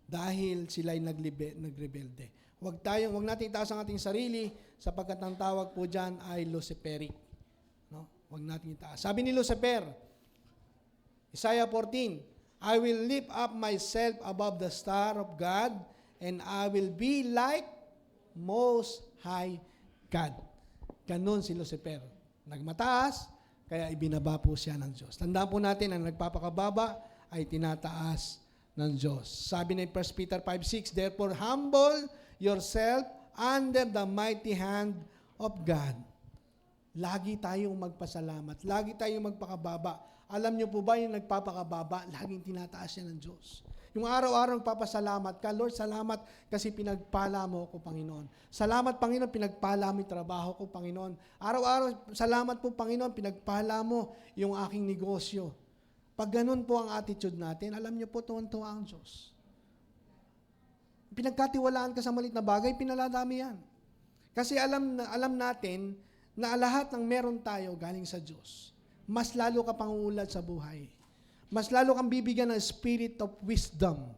dahil sila'y nagrebelde. Huwag natin itaas ang ating sarili sapagkat ang tawag po dyan ay Luciferic. No? Huwag natin itaas. Sabi ni Lucifer, Isaiah 14, I will lift up myself above the star of God and I will be like Most High God. Ganon si Lucifer. Nagmataas, kaya ibinaba po siya ng Diyos. Tandaan po natin, ang nagpapakababa ay tinataas ng Diyos. Sabi ng 1 Peter 5:6, therefore humble yourself under the mighty hand of God. Lagi tayong magpasalamat. Lagi tayong magpakababa. Alam niyo po ba yung nagpapakababa, laging tinataas siya ng Diyos. Yung araw-araw nagpapasalamat ka, Lord, salamat kasi pinagpala mo ako, Panginoon. Salamat, Panginoon, pinagpala mo yung trabaho ko, Panginoon. Araw-araw, salamat po, Panginoon, pinagpala mo yung aking negosyo. Pag ganun po ang attitude natin, alam niyo po, tuwan-tuwa ang Diyos. Pinagkatiwalaan ka sa maliit na bagay, pinaladami yan. Kasi alam natin na lahat ng meron tayo galing sa Diyos. Mas lalo ka pang uulad sa buhay. Mas lalo kang bibigyan ng spirit of wisdom.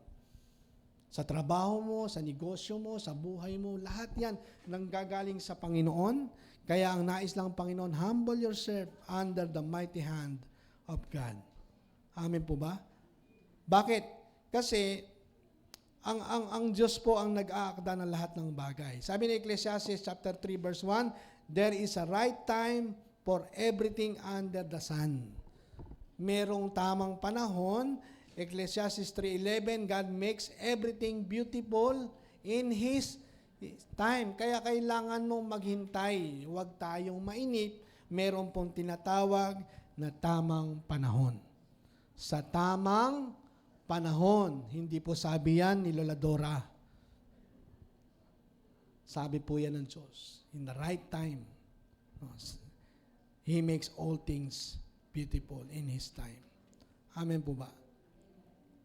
Sa trabaho mo, sa negosyo mo, sa buhay mo, lahat yan nanggagaling sa Panginoon. Kaya ang nais lang Panginoon, humble yourself under the mighty hand of God. Amen po ba? Bakit? Kasi ang Diyos po ang nag-aakda ng lahat ng bagay. Sabi ni Ecclesiastes chapter 3 verse 1, there is a right time for everything under the sun. Merong tamang panahon. Ecclesiastes 3:11, God makes everything beautiful in His time. Kaya kailangan mong maghintay. Huwag tayong mainip. Meron pong tinatawag na tamang panahon. Sa tamang panahon. Hindi po sabi yan ni Lola Dora. Sabi po yan ng Diyos. In the right time. He makes all things beautiful in His time. Amen po ba?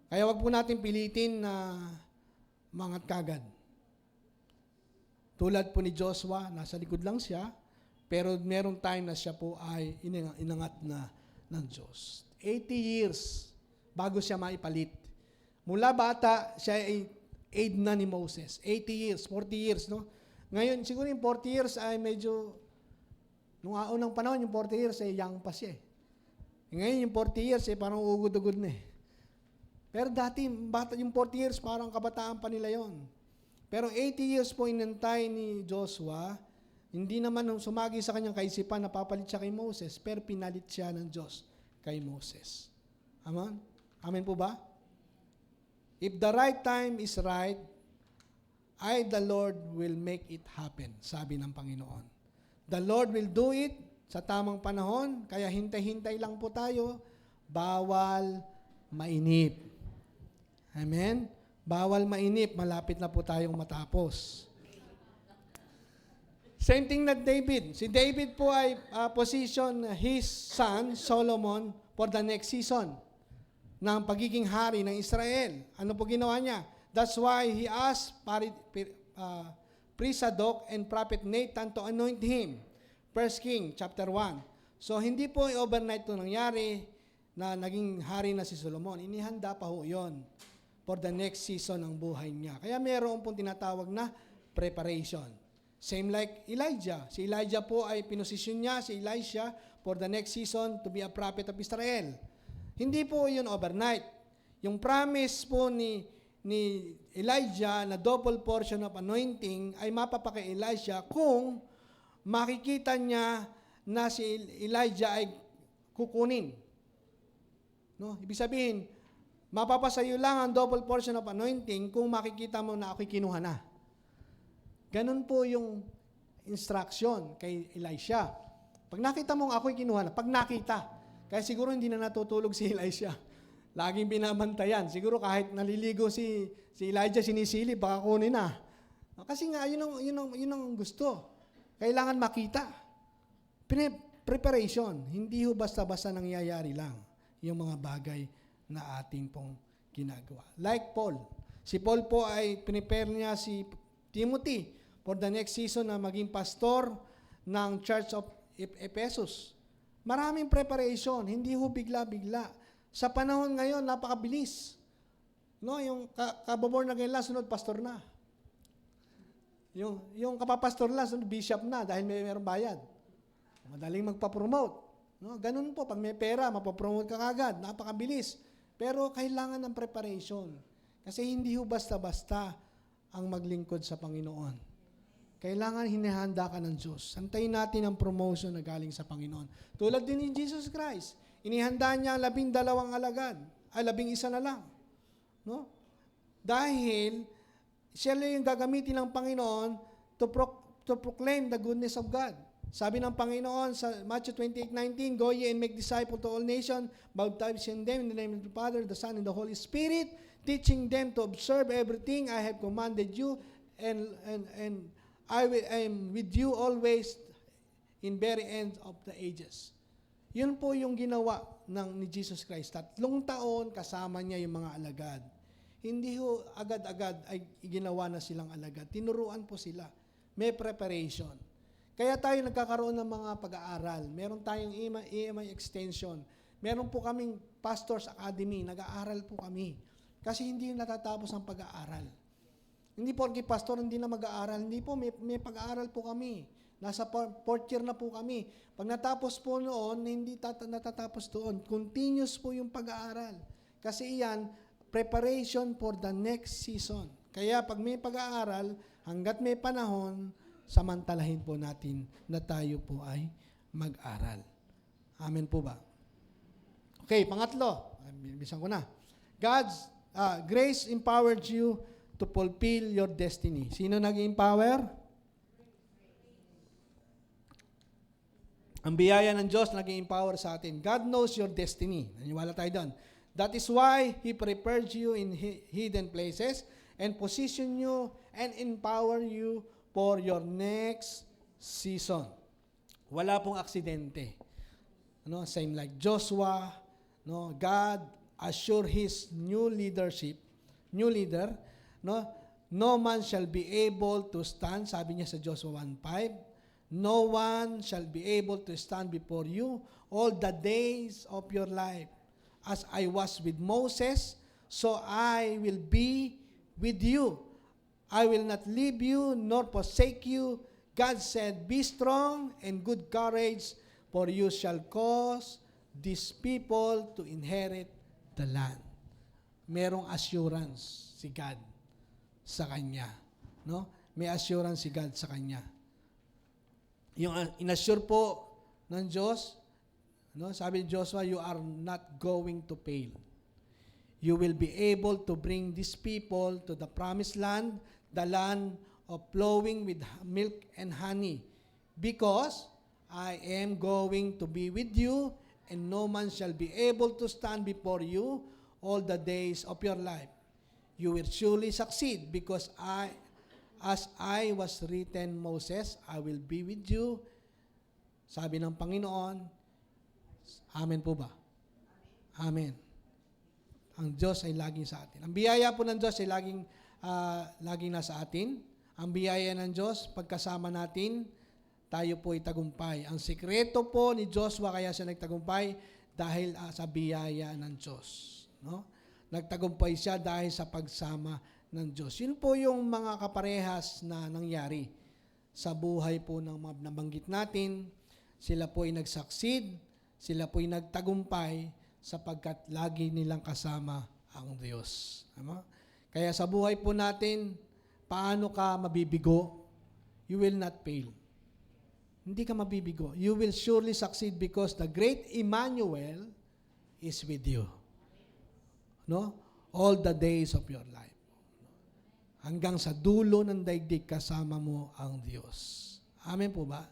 Kaya wag po natin pilitin na mangat kagad. Tulad po ni Joshua, nasa likod lang siya, pero merong time na siya po ay inangat na ng Diyos. 80 years bago siya maipalit. Mula bata, siya ay aid na ni Moses. 80 years, 40 years, no? Ngayon, siguro yung 40 years ay medyo, nung unang panahon, yung 40 years ay young pa siya. Ngayon, yung 40 years ay parang ugod-ugod na eh. Pero dati, yung 40 years, parang kabataan pa nila yon. Pero 80 years po inantay ni Joshua, Hindi naman nung sumagi sa kanyang kaisipan na papalit siya kay Moses, pero pinalit siya ng Diyos kay Moses. Amen? Amen po ba? If the right time is right, I, the Lord, will make it happen, sabi ng Panginoon. The Lord will do it sa tamang panahon, kaya hintay-hintay lang po tayo, bawal mainip. Amen? Bawal mainip, malapit na po tayong matapos. Same thing na David. Si David po ay position his son, Solomon, for the next season ng pagiging hari ng Israel. Ano po ginawa niya? That's why he asked priest Zadok and prophet Nathan to anoint him. 1 King chapter 1. So hindi po overnight to nangyari na naging hari na si Solomon. Inihanda pa ho yun for the next season ng buhay niya. Kaya meron pong tinatawag na preparation. Same like Elijah. Si Elijah po ay pinosisyon niya, si Elisha, for the next season to be a prophet of Israel. Hindi po yun overnight. Yung promise po ni Elijah na double portion of anointing ay mapapakay Elisha kung makikita niya na si Elijah ay kukunin. No? Ibig sabihin, mapapasayo lang ang double portion of anointing kung makikita mo na ako'y kinuha na. Ganun po yung instruction kay Elisha. Pag nakita mong ako'y kinuha na, pag nakita, kaya siguro hindi na natutulog si Elisha. Laging binabantayan. Siguro kahit naliligo si Elijah, sinisili, baka kunin na. Kasi nga, yun ang gusto. Kailangan makita. Preparation. Hindi ho basta-basta nangyayari lang yung mga bagay na ating pong ginagawa. Like Paul. Si Paul po ay prepare niya si Timothy for the next season na maging pastor ng Church of Ephesus. Maraming preparation. Hindi ho bigla-bigla. Sa panahon ngayon, napakabilis. No, yung kababorn na ngayon sunod pastor na. Yung kapapastor lang, sunod bishop na dahil mayroong bayad. Madaling magpa-promote. No, ganun po, pag may pera, mapapromote ka kagad. Napakabilis. Pero kailangan ng preparation. Kasi hindi ho basta-basta ang maglingkod sa Panginoon. Kailangan hinihanda ka ng Diyos. Antayin natin ang promotion na galing sa Panginoon. Tulad din ni Jesus Christ. Inihanda niya 12 alagad. 11 na lang. No? Dahil siya lang yung gagamitin ng Panginoon to proclaim the goodness of God. Sabi ng Panginoon sa Matthew 28:19, "Go ye and make disciples to all nations, baptizing them in the name of the Father, the Son, and the Holy Spirit, teaching them to observe everything I have commanded you, and I am with you always in very end of the ages." Yun po yung ginawa ni Jesus Christ. 3 taon kasama niya yung mga alagad. Hindi ho agad-agad ay ginawa na silang alagad. Tinuruan po sila. May preparation. Kaya tayo nagkakaroon ng mga pag-aaral. Meron tayong EMI extension. Meron po kaming Pastors Academy. Nag-aaral po kami. Kasi hindi natatapos ang pag-aaral. Hindi po pastor hindi na mag-aaral. Hindi po, may pag-aaral po kami. Nasa 4th year na po kami. Pag natapos po noon, hindi natatapos doon. Continuous po yung pag-aaral. Kasi iyan, preparation for the next season. Kaya pag may pag-aaral, hanggat may panahon, samantalahin po natin na tayo po ay mag-aral. Amen po ba? Okay, pangatlo. Bisan ko na. God's grace empowered you to fulfill your destiny. Sino nag-empower? Ang biyaya ng Diyos nag-empower sa atin. God knows your destiny. Naniwala tayo doon. That is why He prepared you in hidden places and position you and empower you for your next season. Wala pong aksidente. No, same like Joshua, no, God assure his new leader, no man shall be able to stand, sabi niya sa Joshua 1:5. No one shall be able to stand before you all the days of your life. As I was with Moses, so I will be with you. I will not leave you nor forsake you. God said, "Be strong and good courage, for you shall cause these people to inherit the land." Merong assurance si God sa kanya. No? May assurance si God sa kanya. yung inassure po ng Diyos, no? Sabi ni Joshua, you are not going to fail. You will be able to bring these people to the promised land, the land of flowing with milk and honey, because I am going to be with you, and no man shall be able to stand before you all the days of your life. You will surely succeed, because as I was written, Moses, I will be with you. Sabi ng Panginoon, amen po ba? Amen. Ang Diyos ay laging sa atin. Ang biyaya po ng Diyos ay laging nasa atin. Ang biyaya ng Diyos, pagkasama natin, tayo po ay tagumpay. Ang sikreto po ni Joshua kaya siya nagtagumpay dahil sa biyaya ng Diyos. No? Nagtagumpay siya dahil sa pagsama ng Diyos. Yun po yung mga kaparehas na nangyari sa buhay po ng mga nabanggit natin. Sila po ay nag-succeed, sila po ay nagtagumpay sapagkat lagi nilang kasama ang Diyos. Tama? Kaya sa buhay po natin, paano ka mabibigo? You will not fail. Hindi ka mabibigo. You will surely succeed because the great Emmanuel is with you. No? All the days of your life. Hanggang sa dulo ng daigdig, kasama mo ang Diyos. Amen po ba?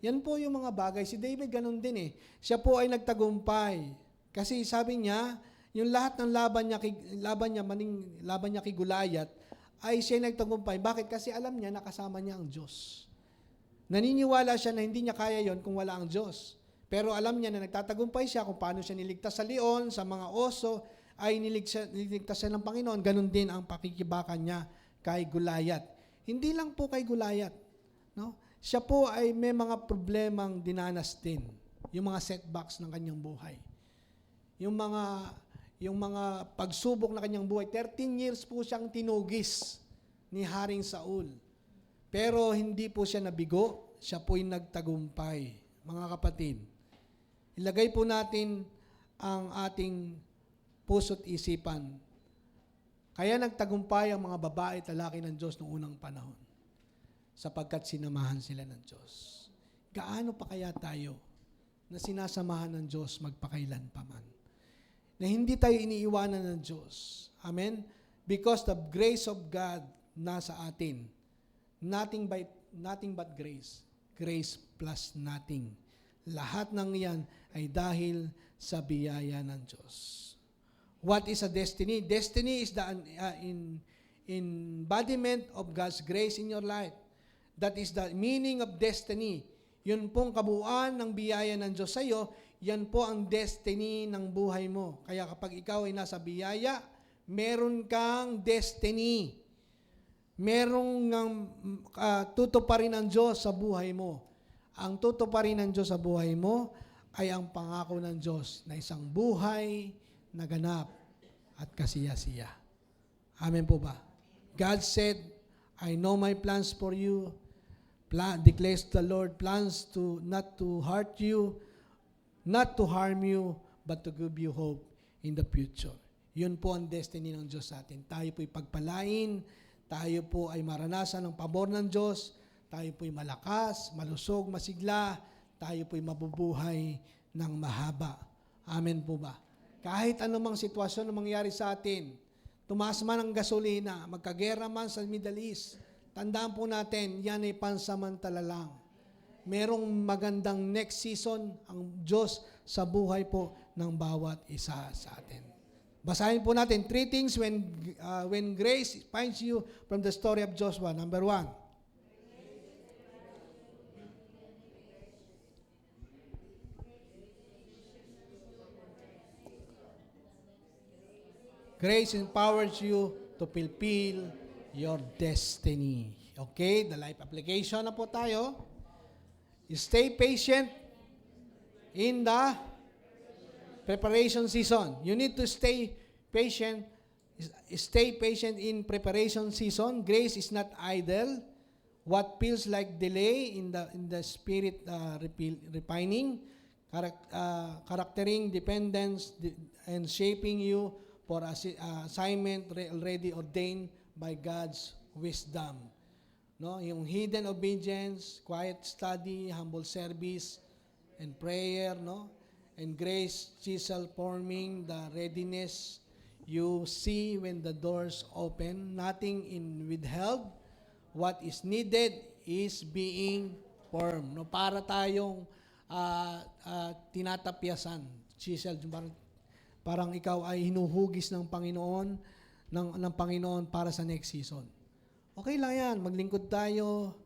Yan po yung mga bagay. Si David ganun din eh. Siya po ay nagtagumpay. Kasi sabi niya, yung lahat ng laban niya kay Goliath, ay siya nagtagumpay. Bakit? Kasi alam niya, nakasama niya ang Diyos. Naniniwala siya na hindi niya kaya yon kung wala ang Diyos. Pero alam niya na nagtatagumpay siya kung paano siya niligtas sa leon, sa mga oso, ay niligtas siya ng Panginoon. Ganon din ang pakikibakan niya kay Goliath. Hindi lang po kay Goliath. No? Siya po ay may mga problemang dinanas din. Yung mga setbacks ng kanyang buhay. Yung mga pagsubok na kanyang buhay. 13 years po siyang tinugis ni Haring Saul. Pero hindi po siya nabigo, siya po'y nagtagumpay. Mga kapatid, ilagay po natin ang ating puso't isipan. Kaya nagtagumpay ang mga babae at lalaki ng Diyos noong unang panahon. Sapagkat sinamahan sila ng Diyos. Gaano pa kaya tayo na sinasamahan ng Diyos magpakailan pa man? Na hindi tayo iniiwanan ng Diyos. Amen? Because the grace of God nasa atin. Nothing but grace. Grace plus nothing. Lahat ng iyan ay dahil sa biyaya ng Diyos. What is a destiny? Destiny is the embodiment of God's grace in your life. That is the meaning of destiny. Yun pong kabuuan ng biyaya ng Diyos sa iyo, yan po ang destiny ng buhay mo. Kaya kapag ikaw ay nasa biyaya, meron kang destiny. Merong tutuparin ng Diyos sa buhay mo. Ang tutuparin ng Diyos sa buhay mo ay ang pangako ng Diyos na isang buhay na ganap at kasiya-siya. Amen po ba? God said, I know my plans for you. Declares the Lord, plans to not to hurt you, not to harm you, but to give you hope in the future. Yun po ang destiny ng Diyos sa atin. Tayo po'y pagpalain, tayo po ay maranasan ng pabor ng Diyos, tayo po'y malakas, malusog, masigla, tayo po'y mabubuhay ng mahaba. Amen po ba? Kahit anumang sitwasyon na mangyari sa atin, tumaas man ang gasolina, magkagera man sa Middle East, tandaan po natin, yan ay pansamantala lang. Merong magandang next season ang Diyos sa buhay po ng bawat isa sa atin. Basahin po natin 3 things when grace finds you from the story of Joshua. Number 1. Grace empowers you to fulfill your destiny. Okay, the life application na po tayo. Stay patient in the preparation season. You need to stay patient. Stay patient in preparation season. Grace is not idle. What feels like delay in the spirit refining, charactering dependence, and shaping you for assignment already ordained by God's wisdom. no? Yung hidden obedience, quiet study, humble service, and prayer, no? And grace chisel forming the readiness you see when the doors open, nothing in withheld. What is needed is being formed. No, para tayong tinatapyasan. Chisel, parang ikaw ay hinuhugis ng Panginoon, ng Panginoon para sa next season. Okay lang yan, maglingkod tayo,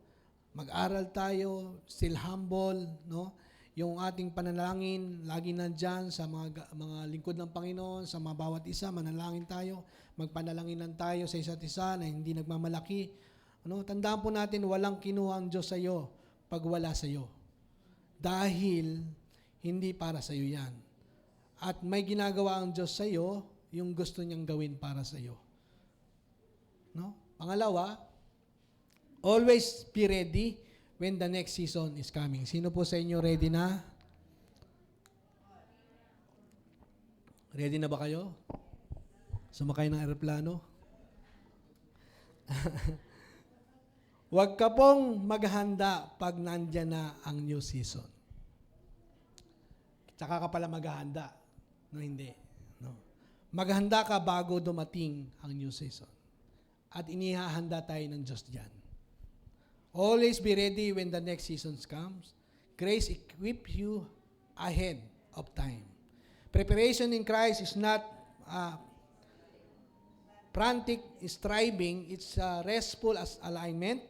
mag-aral tayo, still humble, no? Yung ating panalangin, lagi nandyan sa mga lingkod ng Panginoon, sa mga bawat isa, manalangin tayo, magpanalanginan tayo sa isa't isa na hindi nagmamalaki. Ano? Tandaan po natin, walang kinuha ang Diyos sa iyo pag wala sa iyo. Dahil hindi para sa iyo yan. At may ginagawa ang Diyos sa iyo, yung gusto niyang gawin para sa iyo. No? Pangalawa, always be ready when the next season is coming. Sino po sa inyo ready na? Ready na ba kayo? Sumakay ng eroplano? Huwag ka pong maghanda pag nandyan na ang new season. Tsaka ka pala maghanda. No, hindi. No. Maghanda ka bago dumating ang new season. At inihahanda tayo ng Diyos dyan. Always be ready when the next season comes. Grace equip you ahead of time. Preparation in Christ is not frantic striving. It's restful as alignment,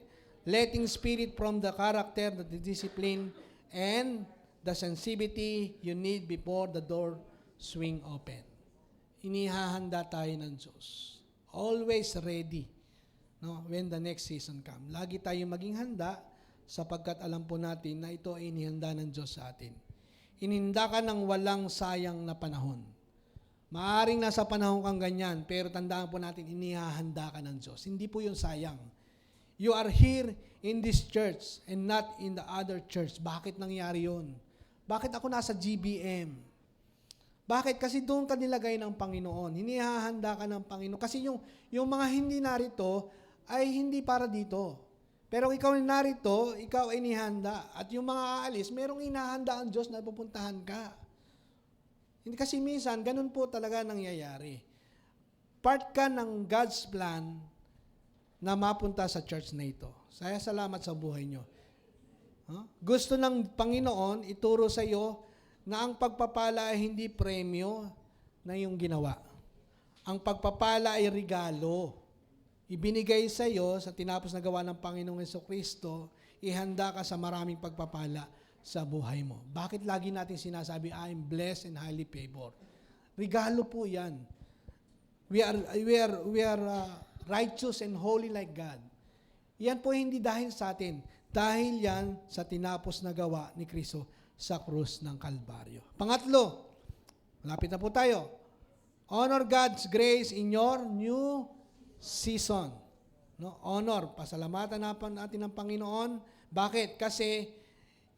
letting spirit from the character, the discipline, and the sensitivity you need before the door swing open. Inihahanda tayo ng Diyos. Always ready. No, when the next season comes. Lagi tayong maging handa sapagkat alam po natin na ito ay inihanda ng Diyos sa atin. Ininda ka ng walang sayang na panahon. Maaring nasa panahon kang ganyan, pero tandaan po natin, inihahanda ka ng Diyos. Hindi po yung sayang. You are here in this church and not in the other church. Bakit nangyari yun? Bakit ako nasa GBM? Bakit? Kasi doon ka nilagay ng Panginoon. Hinihahanda ka ng Panginoon. Kasi yung mga hindi narito, ay hindi para dito. Pero ikaw ay narito, ikaw ay inihanda. At yung mga aalis, merong inahanda ang Diyos na pupuntahan ka. Hindi kasi minsan, ganun po talaga nangyayari. Part ka ng God's plan na mapunta sa church na ito. Saya salamat sa buhay nyo. Gusto ng Panginoon ituro sa iyo na ang pagpapala ay hindi premyo na yung ginawa. Ang pagpapala ay regalo. Ibinigay sa iyo sa tinapos na gawa ng Panginoong Jesucristo, ihanda ka sa maraming pagpapala sa buhay mo. Bakit lagi natin sinasabi, I am blessed and highly favored? Regalo po yan. We are righteous and holy like God. Yan po hindi dahil sa atin. Dahil yan sa tinapos na gawa ni Kristo sa krus ng Kalbaryo. Pangatlo, malapit na po tayo. Honor God's grace in your new season. No? Honor, pasalamatan natin ng Panginoon. Bakit? Kasi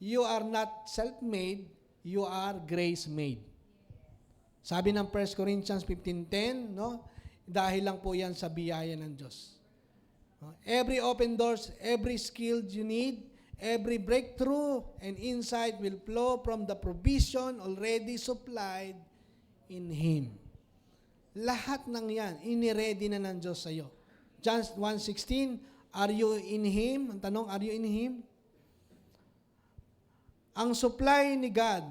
you are not self-made, you are grace-made. Sabi ng 1 Corinthians 15:10, no? Dahil lang po yan sa biyaya ng Diyos. No? Every open doors, every skill you need, every breakthrough and insight will flow from the provision already supplied in Him. Lahat ng yan, iniready na ng Diyos sa iyo. John 1:16, are you in Him? Ang tanong, are you in Him? Ang supply ni God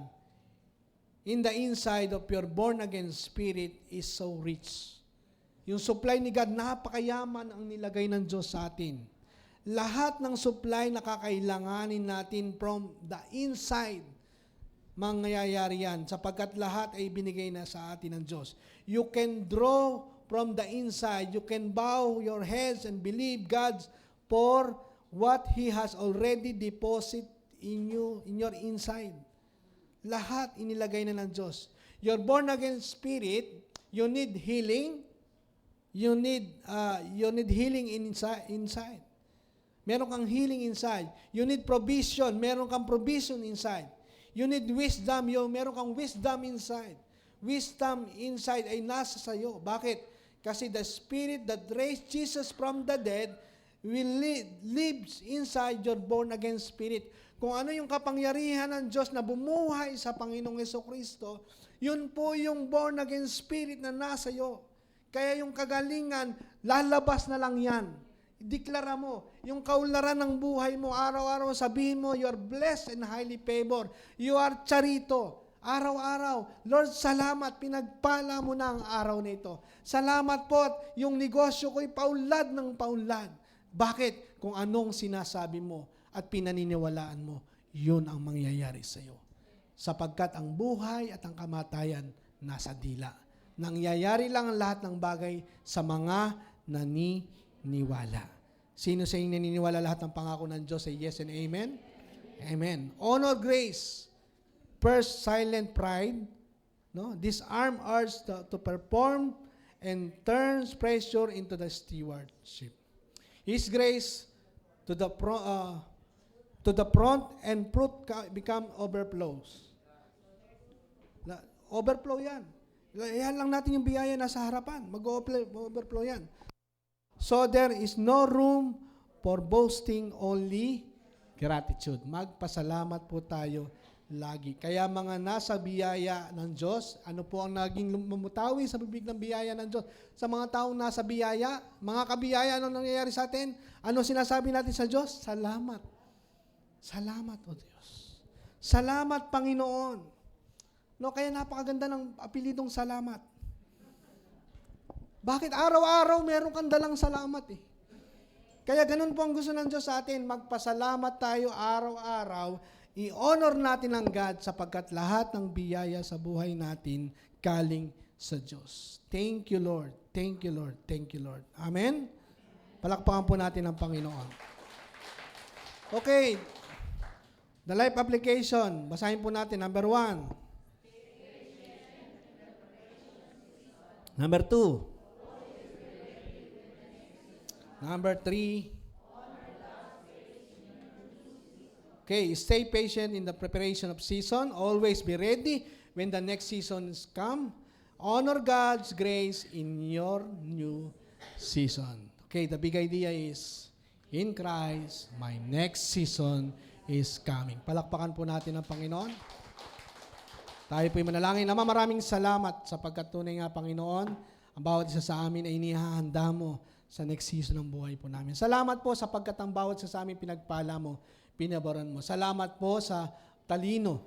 in the inside of your born-again spirit is so rich. Yung supply ni God, napakayaman ang nilagay ng Diyos sa atin. Lahat ng supply na kakailanganin natin from the inside, mangyayari yan sapagkat lahat ay binigay na sa atin ng Diyos. You can draw from the inside. You can bow your heads and believe God for what He has already deposited in you, in your inside. Lahat inilagay na ng Diyos. Your born-again spirit, you need healing. You need healing inside. Meron kang healing inside. You need provision. Meron kang provision inside. You need wisdom. Meron kang wisdom inside. Wisdom inside ay nasa sayo. Bakit? Kasi the Spirit that raised Jesus from the dead lives inside your born-again spirit. Kung ano yung kapangyarihan ng Diyos na bumuhay sa Panginoong Jesucristo, yun po yung born-again spirit na nasa iyo. Kaya yung kagalingan, lalabas na lang yan. Deklara mo, yung kaunlaran ng buhay mo, araw-araw sabihin mo, you are blessed and highly favored. You are charito. Araw-araw, Lord, salamat, pinagpala mo na ang araw na ito. Salamat po at yung negosyo ko'y paunlad ng paunlad. Bakit? Kung anong sinasabi mo at pinaniniwalaan mo, yun ang mangyayari sa iyo. Sapagkat ang buhay at ang kamatayan nasa dila. Nangyayari lang ang lahat ng bagay sa mga naniniwala. Sino sa inyo naniniwala lahat ng pangako ng Diyos ay yes and amen? Amen. Honor, grace. First, silent pride. No? Disarm urge to perform and turns pressure into the stewardship. His grace to the front and fruit become overflows. Overflow yan. Yan lang natin yung biyaya nasa harapan. Mag-overflow yan. So there is no room for boasting, only gratitude. Magpasalamat po tayo lagi. Kaya mga nasa biyaya ng Diyos, ano po ang naging lumutawi sa bibig ng biyaya ng Diyos? Sa mga taong nasa biyaya, mga kabiyaya, ano nangyayari sa atin? Ano sinasabi natin sa Diyos? Salamat. Salamat, O Diyos. Salamat, Panginoon. No, kaya napakaganda ng apelidong salamat. Bakit araw-araw meron kang dalang salamat eh? Kaya ganun po ang gusto ng Diyos sa atin, magpasalamat tayo araw-araw, i-honor natin ang God sapagkat lahat ng biyaya sa buhay natin galing sa Diyos. Thank you, Lord. Thank you, Lord. Thank you, Lord. Amen? Palakpakan po natin ang Panginoon. Okay. The life application. Basahin po natin. Number 1. Number 2. Number 3. Okay, stay patient in the preparation of season. Always be ready when the next season is come. Honor God's grace in your new season. Okay, the big idea is, in Christ, my next season is coming. Palakpakan po natin ang Panginoon. Tayo po'y manalangin. Ama, maraming salamat sapagkat tunay nga, Panginoon, ang bawat isa sa amin ay inihahanda mo sa next season ng buhay po namin. Salamat po sapagkat ang bawat isa sa amin pinagpala mo, pinaboran mo. Salamat po sa talino,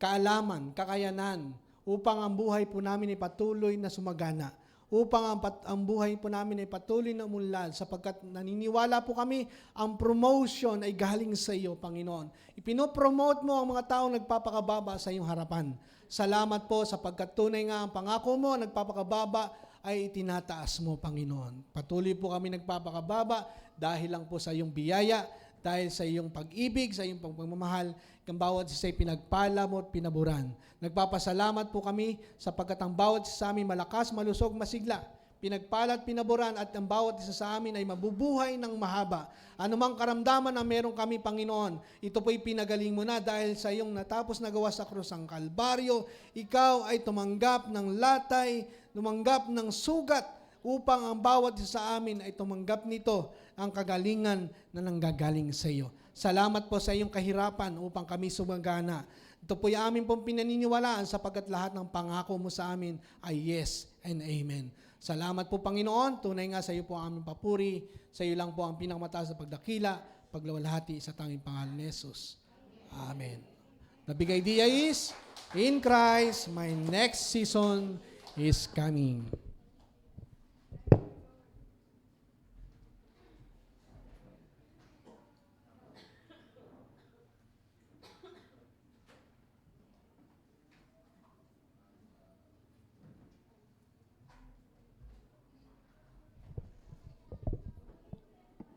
kaalaman, kakayanan, upang ang buhay po namin ay patuloy na sumagana, upang ang buhay po namin ay patuloy na umunlad, sapagkat naniniwala po kami, ang promotion ay galing sa iyo, Panginoon. Ipinopromote mo ang mga taong nagpapakababa sa iyong harapan. Salamat po sapagkat tunay nga ang pangako mo, nagpapakababa, ay itinataas mo, Panginoon. Patuloy po kami nagpapakababa dahil lang po sa iyong biyaya, dahil sa iyong pag-ibig, sa iyong pagmamahal, kang bawat isa ay pinagpala mo at pinaburan. Nagpapasalamat po kami sapagkat ang bawat isa sa amin malakas, malusog, masigla. Pinagpala at pinaburan at ang bawat isa sa amin ay mabubuhay ng mahaba. Anumang karamdaman na meron kami, Panginoon, ito po'y pinagaling mo na dahil sa iyong natapos na gawa sa krus ang Kalbaryo. Ikaw ay tumanggap ng latay, tumanggap ng sugat, upang ang bawat isa sa amin ay tumanggap nito ang kagalingan na nanggagaling sa iyo. Salamat po sa iyong kahirapan upang kami sumagana. Ito po yung amin pong pinaniniwalaan sapagkat lahat ng pangako mo sa amin ay yes and amen. Salamat po, Panginoon. Tunay nga sa iyo po ang aming papuri. Sa iyo lang po ang pinakamataas na pagdakila, paglawalhati sa tanging pangalan ni Jesus. Amen. The big idea is, in Christ, my next season is coming.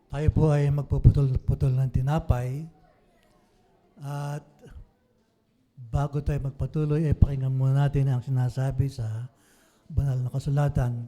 Tayo po ay magpuputol-putol ng tinapay at bago tayo magpatuloy ay pakinggan muna natin ang sinasabi sa banal na kasulatan.